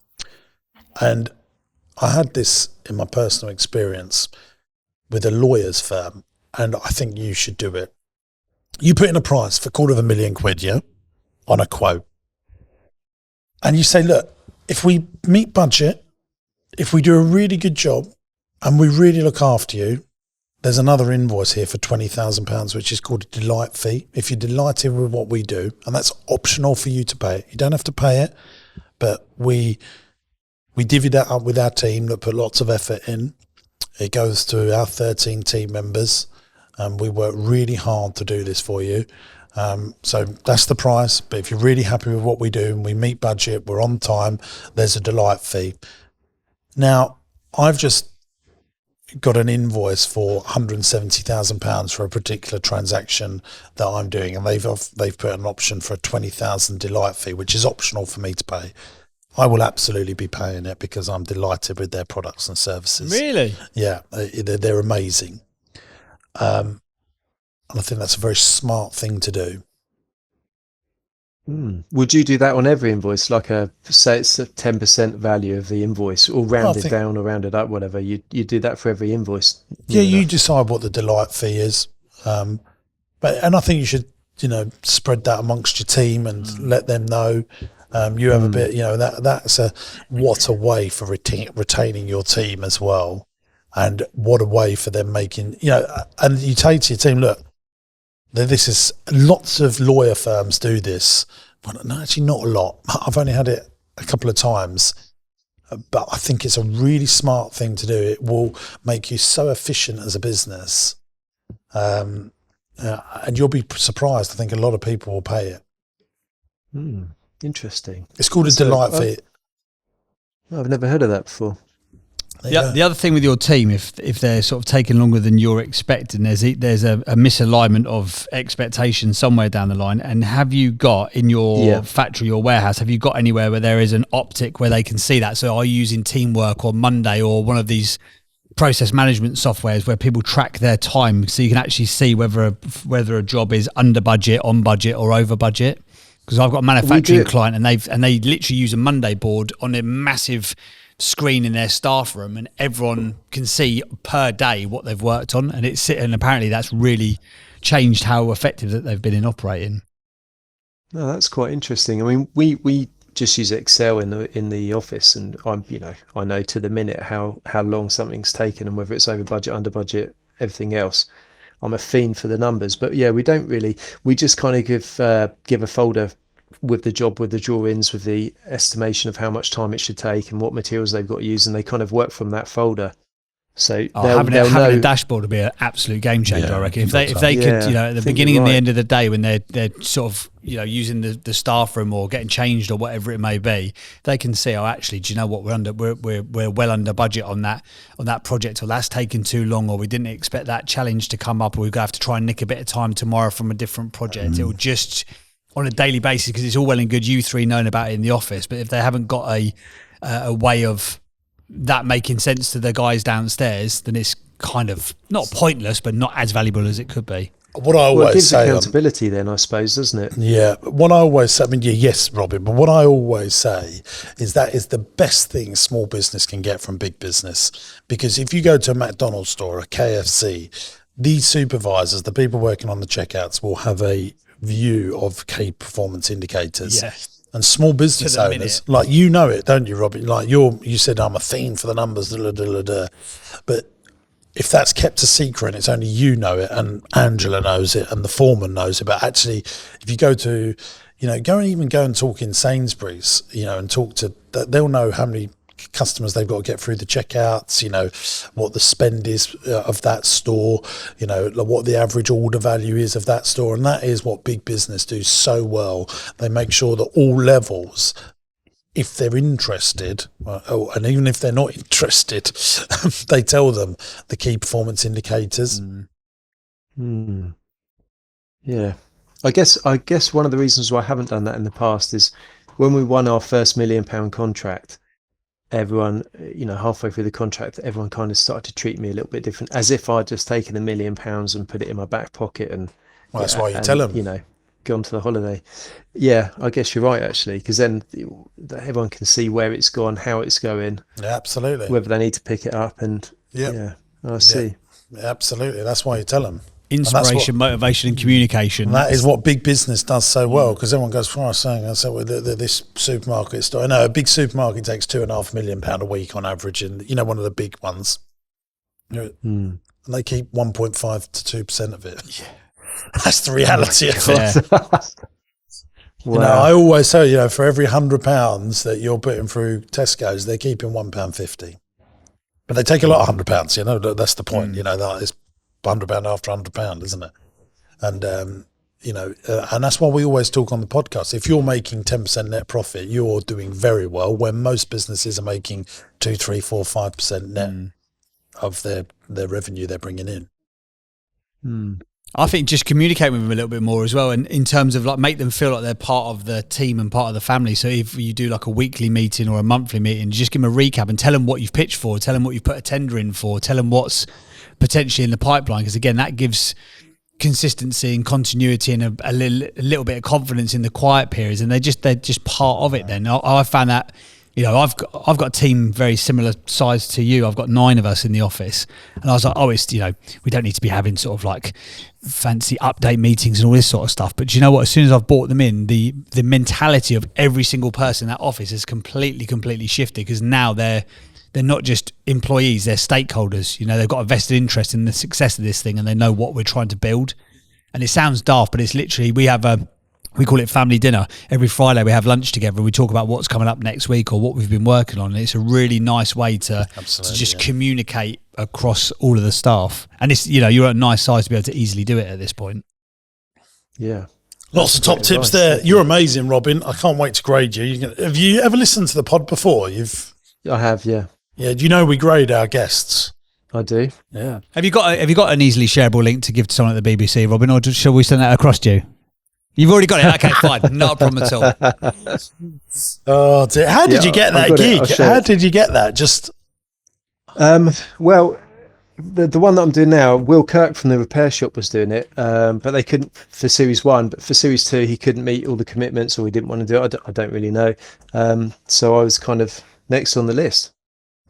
and I had this in my personal experience with a lawyer's firm, and I think you should do it. You put in a price for £250,000, yeah, on a quote, and you say, look, if we meet budget, if we do a really good job and we really look after you, there's another invoice here for £20,000, which is called a delight fee. If you're delighted with what we do, and that's optional for you to pay it. You don't have to pay it, but we divvy that up with our team that put lots of effort in. It goes to our 13 team members, and we work really hard to do this for you. So that's the price. But if you're really happy with what we do and we meet budget, we're on time, there's a delight fee. Now, I've just got an invoice for £170,000 for a particular transaction that I'm doing, and they've put an option for a £20,000 delight fee, which is optional for me to pay. I will absolutely be paying it because I'm delighted with their products and services. Really? Yeah, they're amazing. And I think that's a very smart thing to do. Would you do that on every invoice? Say it's a 10% value of the invoice, or rounded down or rounded up, whatever. You do that for every invoice. Yeah, you decide what the delight fee is. And I think you should, spread that amongst your team and let them know. You have a bit, that's a way for retaining your team as well. And what a way for them making, and you say to your team, look, this is, lots of lawyer firms do this. Well, no, actually not a lot. I've only had it a couple of times, but I think it's a really smart thing to do. It will make you so efficient as a business. And you'll be surprised. I think a lot of people will pay it. Interesting. It's called a delight fee. I've never heard of that before. The other thing with your team, if they're sort of taking longer than you're expecting, there's a misalignment of expectation somewhere down the line. And have you got in your factory, your warehouse, have you got anywhere where there is an optic where they can see that? So are you using Teamwork or Monday or one of these process management softwares where people track their time, so you can actually see whether a job is under budget, on budget, or over budget? Because I've got a manufacturing client, and they literally use a Monday board on a massive screen in their staff room, and everyone can see per day what they've worked on, and apparently that's really changed how effective that they've been in operating. No, that's quite interesting. I mean, we just use Excel in the office, and I know to the minute how long something's taken and whether it's over budget, under budget, everything else. I'm a fiend for the numbers, but yeah, we don't really. We just kind of give a folder with the job, with the drawings, with the estimation of how much time it should take and what materials they've got to use, and they kind of work from that folder. So having a dashboard would be an absolute game changer, I reckon. If they could, at the beginning and the end of the day, when they're sort of using the staff room or getting changed or whatever it may be, they can see, actually, do you know what, we're well under budget on that project, or that's taken too long, or we didn't expect that challenge to come up, or we're gonna have to try and nick a bit of time tomorrow from a different project. It will just, on a daily basis, because it's all well and good you three knowing about it in the office, but if they haven't got a way of that making sense to the guys downstairs, then it's kind of not pointless, but not as valuable as it could be. What I always it gives say, accountability then, I suppose, doesn't it? Yeah, what I always say, I mean, yes, Robin, but what I always say is that is the best thing small business can get from big business. Because if you go to a McDonald's store, a KFC, these supervisors, the people working on the checkouts, will have a view of key performance indicators. Yeah. And small business owners, like, you know it, don't you, Robin? Like, you said, I'm a fiend for the numbers, but if that's kept a secret, it's only you know it, and Angela knows it, and the foreman knows it. But actually, if you go to, go and talk in Sainsbury's, and talk to, they'll know how many customers they've got to get through the checkouts, what the spend is of that store, what the average order value is of that store. And that is what big business do so well. They make sure that all levels, if they're interested, and even if they're not interested, they tell them the key performance indicators. Yeah. I guess one of the reasons why I haven't done that in the past is when we won our first £1 million contract, everyone, halfway through the contract, everyone kind of started to treat me a little bit different, as if I'd just taken £1 million and put it in my back pocket and that's why you tell them, gone to the holiday. Yeah, I guess you're right, actually, because then everyone can see where it's gone, how it's going. Yeah, absolutely. Whether they need to pick it up, and I see. Yeah, absolutely. That's why you tell them. Inspiration, motivation, and communication. And that is what big business does so well, because everyone goes, I said, this supermarket store. I know a big supermarket takes £2.5 million a week on average, and one of the big ones. And they keep 1.5 to 2% of it. Yeah. That's the reality of it. Wow. I always say, for every £100 that you're putting through Tesco's, they're keeping £1.50. But they take a lot of £100, that's the point, that is £100 after £100, isn't it? And, and that's why we always talk on the podcast. If you're making 10% net profit, you're doing very well, when most businesses are making 2, 3, 4, 5% net of their revenue they're bringing in. I think just communicate with them a little bit more as well, and in terms of make them feel like they're part of the team and part of the family. So if you do a weekly meeting or a monthly meeting, just give them a recap and tell them what you've pitched for, tell them what you've put a tender in for, tell them what's potentially in the pipeline, because again, that gives consistency and continuity and a little bit of confidence in the quiet periods, and they're just part of it. Then I found that I've got a team very similar size to you. I've got 9 of us in the office, and I was like, it's we don't need to be having sort of fancy update meetings and all this sort of stuff. But you know what? As soon as I've brought them in, the mentality of every single person in that office has completely shifted, because now they're not just employees, they're stakeholders. They've got a vested interest in the success of this thing, and they know what we're trying to build. And it sounds daft, but it's literally, we call it family dinner. Every Friday we have lunch together. We talk about what's coming up next week or what we've been working on. And it's a really nice way to just communicate across all of the staff. And it's, you're at a nice size to be able to easily do it at this point. Yeah. Lots of top tips there. You're amazing, Robin. I can't wait to grade you. Have you ever listened to the pod before? I have, yeah. Yeah. Do you know we grade our guests? I do. Yeah. Have you got an easily shareable link to give to someone at the BBC, Robin, or shall we send that across to you? You've already got it. Okay, fine. Not a problem at all. Oh, dear. How did you get that gig? How did you get that? Just. Well, the one that I'm doing now, Will Kirk from the repair shop was doing it, but they couldn't for Series 1. But for Series 2, he couldn't meet all the commitments, or he didn't want to do it. I don't really know. So I was kind of next on the list.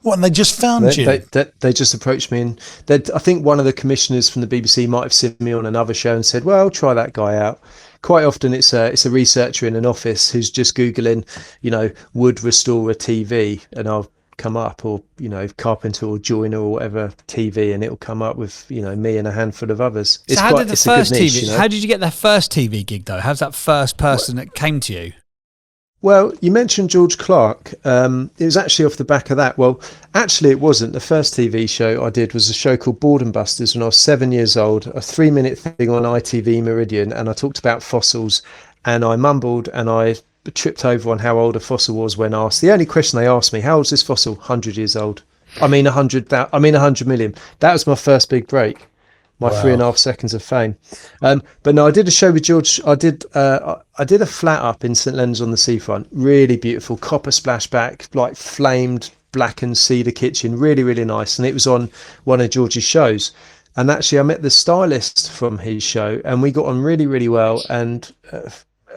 What, and they just found you? They just approached me, and I think one of the commissioners from the BBC might have seen me on another show and said, well, try that guy out. Quite often it's a researcher in an office who's just Googling, would restore a TV, and I'll come up, or, carpenter or joiner or whatever TV, and it'll come up with, me and a handful of others. So how did you get that first TV gig though? How's that first person that came to you? Well, you mentioned George Clark. It was actually off the back of that. Well, actually, it wasn't. The first TV show I did was a show called Boredom Busters when I was 7 years old, a 3-minute thing on ITV Meridian, and I talked about fossils, and I mumbled and I tripped over on how old a fossil was when asked. The only question they asked me, how old is this fossil? 100 years old. I mean 100 million. That was my first big break. My Wow. 3.5 seconds of fame. But no, I did a show with George. I did a flat up in St Leonard's on the seafront. Really beautiful, copper splashback, like flamed blackened cedar kitchen. Really, really nice. And it was on one of George's shows. And actually, I met the stylist from his show, and we got on really, really well. And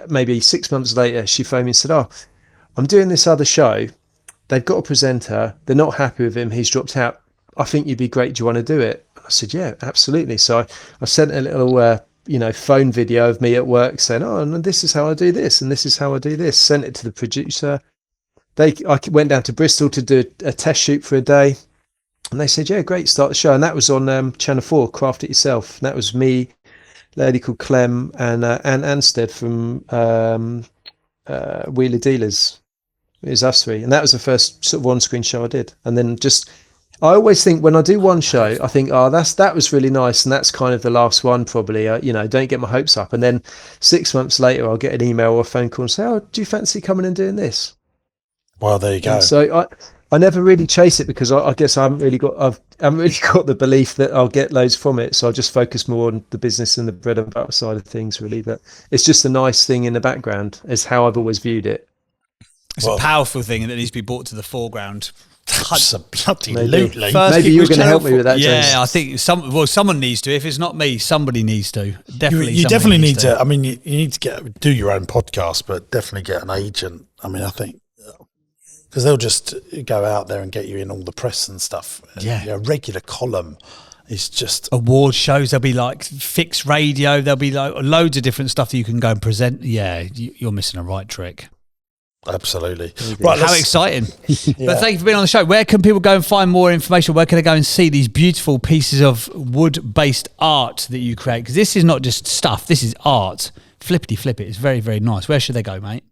maybe 6 months later, she phoned me and said, "Oh, I'm doing this other show. They've got a presenter. They're not happy with him. He's dropped out. I think you'd be great. Do you want to do it?" I said, "Yeah, absolutely." So I sent a little, phone video of me at work saying, "Oh, and this is how I do this, and this is how I do this." Sent it to the producer. I went down to Bristol to do a test shoot for a day, and they said, "Yeah, great, start the show." And that was on Channel 4, Craft It Yourself. And that was me, a lady called Clem, and Anne Anstead from Wheeler Dealers. It was us three, and that was the first sort of on-screen show I did. And then I always think when I do one show, I think, "Oh, that was really nice," and that's kind of the last one probably. Don't get my hopes up. And then 6 months later, I'll get an email or a phone call and say, "Oh, do you fancy coming and doing this?" Well, there you go. And so I never really chase it because I guess I haven't really got the belief that I'll get loads from it. So I just focus more on the business and the bread and butter side of things, really. But it's just a nice thing in the background, is how I've always viewed it. It's a powerful thing that needs to be brought to the foreground. Absolutely. Maybe you're going to help me with that, James. Yeah, I think someone needs to. If it's not me, somebody needs to. Definitely, You definitely need to. I mean, you you need to do your own podcast, but definitely get an agent. I mean, I think because they'll just go out there and get you in all the press and stuff. Yeah. A regular column is just award shows. There'll be like fixed radio. There'll be like loads of different stuff that you can go and present. Yeah, you're missing a right trick. absolutely Right. How exciting! But thank you for being on the show. Where can people go and find more information? Where can they go and see these beautiful pieces of wood-based art that you create? Because this is not just stuff. This is art. Flippity flip it. It's very, very nice. Where should they go, mate?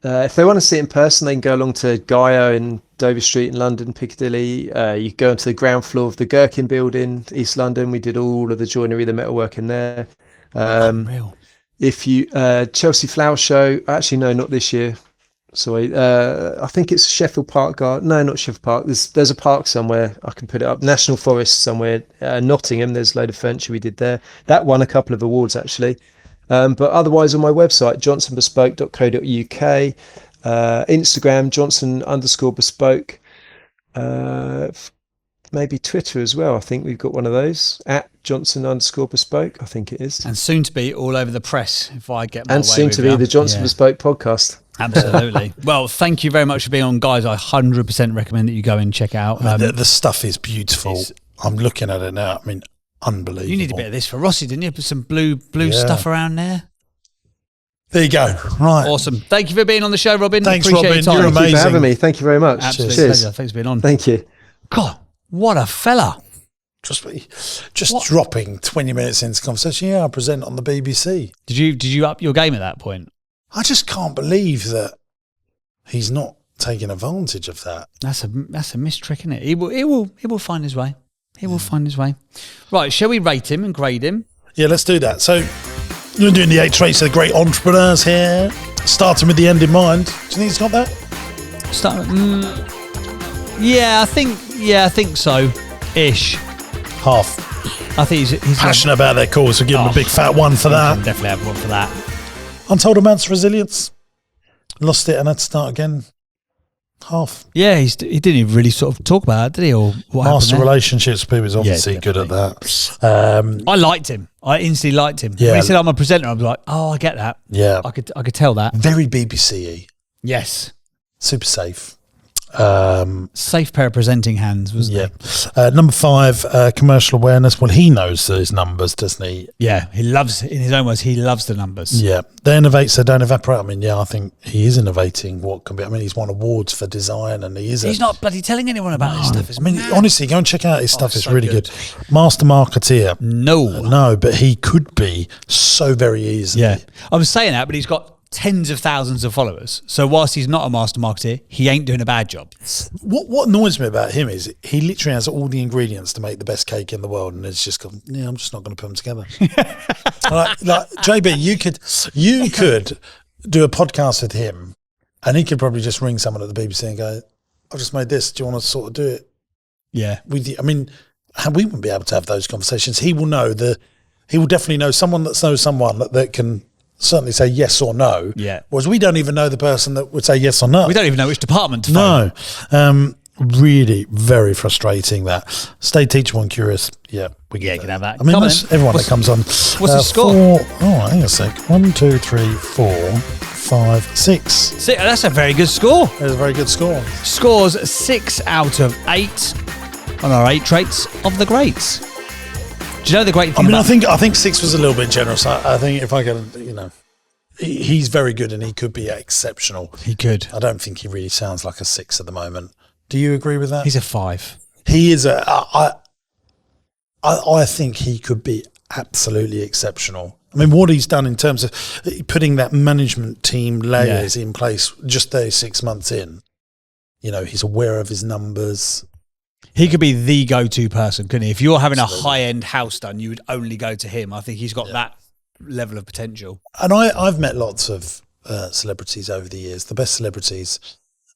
If they want to see it in person, they can go along to Gaia in Dover Street in London, Piccadilly. You go onto the ground floor of the Gherkin building, East London. We did all of the joinery, the metalwork in there. Unreal. If you Chelsea Flower Show, actually no, not this year. Sorry, I think it's Sheffield Park Garden. No, not Sheffield Park. There's a park somewhere. I can put it up. National Forest somewhere. Nottingham. There's a load of furniture we did there. That won a couple of awards actually. But otherwise on my website, johnsonbespoke.co.uk, Instagram, Johnson_bespoke, maybe Twitter as well. I think we've got one of those, at Johnson_bespoke, I think it is. And soon to be all over the press if I get my way. And soon to be the Johnson Bespoke podcast. Absolutely. Well, thank you very much for being on, guys. I 100% recommend that you go and check it out. the stuff is beautiful. I'm looking at it now. I mean, unbelievable. You need a bit of this for Rossi, didn't you? Put some blue stuff around there. There you go. Right. Awesome. Thank you for being on the show, Robin. Thanks, Appreciate Robin. your time. You're Thank you for amazing. having me. Thank you very much. Absolute Cheers. pleasure. Thanks for being on. Thank you. God, what a fella. Just dropping 20 minutes into conversation. Yeah, I present on the BBC. Did you up your game at that point? I just can't believe that he's not taking advantage of that. That's a missed trick, isn't it? He will find his way. He will find his way. Right, shall we rate him and grade him? Yeah, let's do that. So we're doing the 8 traits of the great entrepreneurs here, starting with the end in mind. Do you think he's got that? Yeah, I think so. Ish. Half. I think he's Passionate about their cause, so give him a big fat one for that. Definitely have one for that. Untold amounts of resilience. Lost it and had to start again. Half. Yeah, he didn't even really sort of talk about it, did he? Or what Master happened there? relationships with people is obviously good at that. I liked him. I instantly liked him. Yeah. When he said I'm a presenter, I was like, oh, I get that. Yeah. I could tell that. Very BBC-y. Yes. Super safe. Safe pair of presenting hands, wasn't Yeah. Number 5, commercial awareness. Well, he knows those numbers, doesn't he? he? Yeah. He loves, in his own words, he loves the numbers. Yeah. They innovate, so don't evaporate. I mean, yeah, I think he is innovating what can be. I mean, he's won awards for design and he is He's not bloody telling anyone about this stuff. It's mad. honestly, go and check out his stuff. it's It's so really good. good. Master marketeer. No. But he could be so very easily. Yeah. I was saying that, but he's got tens of thousands of followers. So whilst he's not a master marketer, he ain't doing a bad job. What annoys me about him is he literally has all the ingredients to make the best cake in the world, and it's just gone. Yeah, I'm just not going to put them together. like JB, you could do a podcast with him, and he could probably just ring someone at the BBC and go, "I've just made this. Do you want to sort of do it Yeah. with you?" I mean, we wouldn't be able to have those conversations. He will definitely know someone that knows someone that can certainly say yes or no. Yeah. Whereas we don't even know the person that would say yes or no. We don't even know which department to phone. No. Really very frustrating that. Stay teachable and curious. Yeah, we Yeah, you can have that. I mean, Come on everyone then. that comes on. What's the score? Hang on a sec. 1, 2, 3, 4, 5, 6. See, that's a very good score. That's a very good score. Scores 6 out of 8 on our 8 traits of the greats. Do you know the great thing I think 6 was a little bit generous. I think if I could, he's very good and he could be exceptional. He could. I don't think he really sounds like a 6 at the moment. Do you agree with that? He's a 5. He is I think he could be absolutely exceptional. I mean, what he's done in terms of putting that management team layers in place just 36 months in, he's aware of his numbers. He could be the go-to person, couldn't he? If you're having a high-end house done, you would only go to him. I think he's got that level of potential. And I've met lots of celebrities over the years. The best celebrities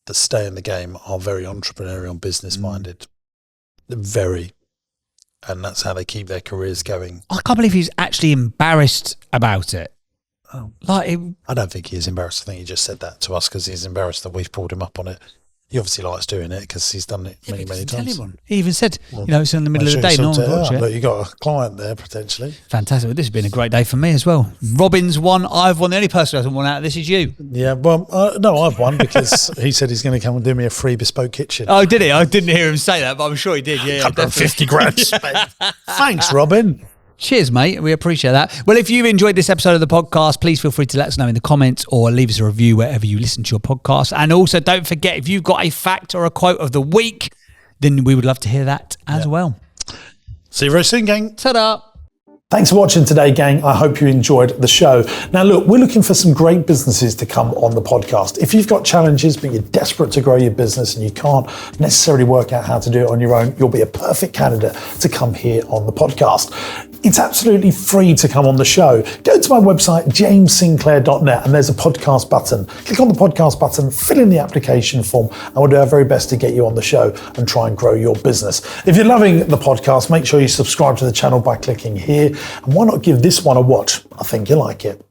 that stay in the game are very entrepreneurial, business-minded. Very. And that's how they keep their careers going. I can't believe he's actually embarrassed about it. Oh. I don't think he is embarrassed. I think he just said that to us because he's embarrassed that we've pulled him up on it. He obviously likes doing it because he's done it many times. Tell anyone. He even said, it's in the middle of the day. No one watch it. Look, you got a client there potentially. Fantastic. Well, this has been a great day for me as well. Robin's won. I've won. The only person who hasn't won out of this is you. Yeah, well, no, I've won because he said he's going to come and do me a free bespoke kitchen. Oh, did he? I didn't hear him say that, but I'm sure he did. Yeah, definitely. 50 grand spent. Thanks, Robin. Cheers, mate. We appreciate that. Well, if you've enjoyed this episode of the podcast, please feel free to let us know in the comments or leave us a review wherever you listen to your podcast. And also, don't forget, if you've got a fact or a quote of the week, then we would love to hear that as well. See you very soon, gang. Ta-da. Thanks for watching today, gang. I hope you enjoyed the show. Now, look, we're looking for some great businesses to come on the podcast. If you've got challenges, but you're desperate to grow your business and you can't necessarily work out how to do it on your own, you'll be a perfect candidate to come here on the podcast. It's absolutely free to come on the show. Go to my website, jamessinclair.net, and there's a podcast button. Click on the podcast button, fill in the application form, and we'll do our very best to get you on the show and try and grow your business. If you're loving the podcast, make sure you subscribe to the channel by clicking here. And why not give this one a watch? I think you'll like it.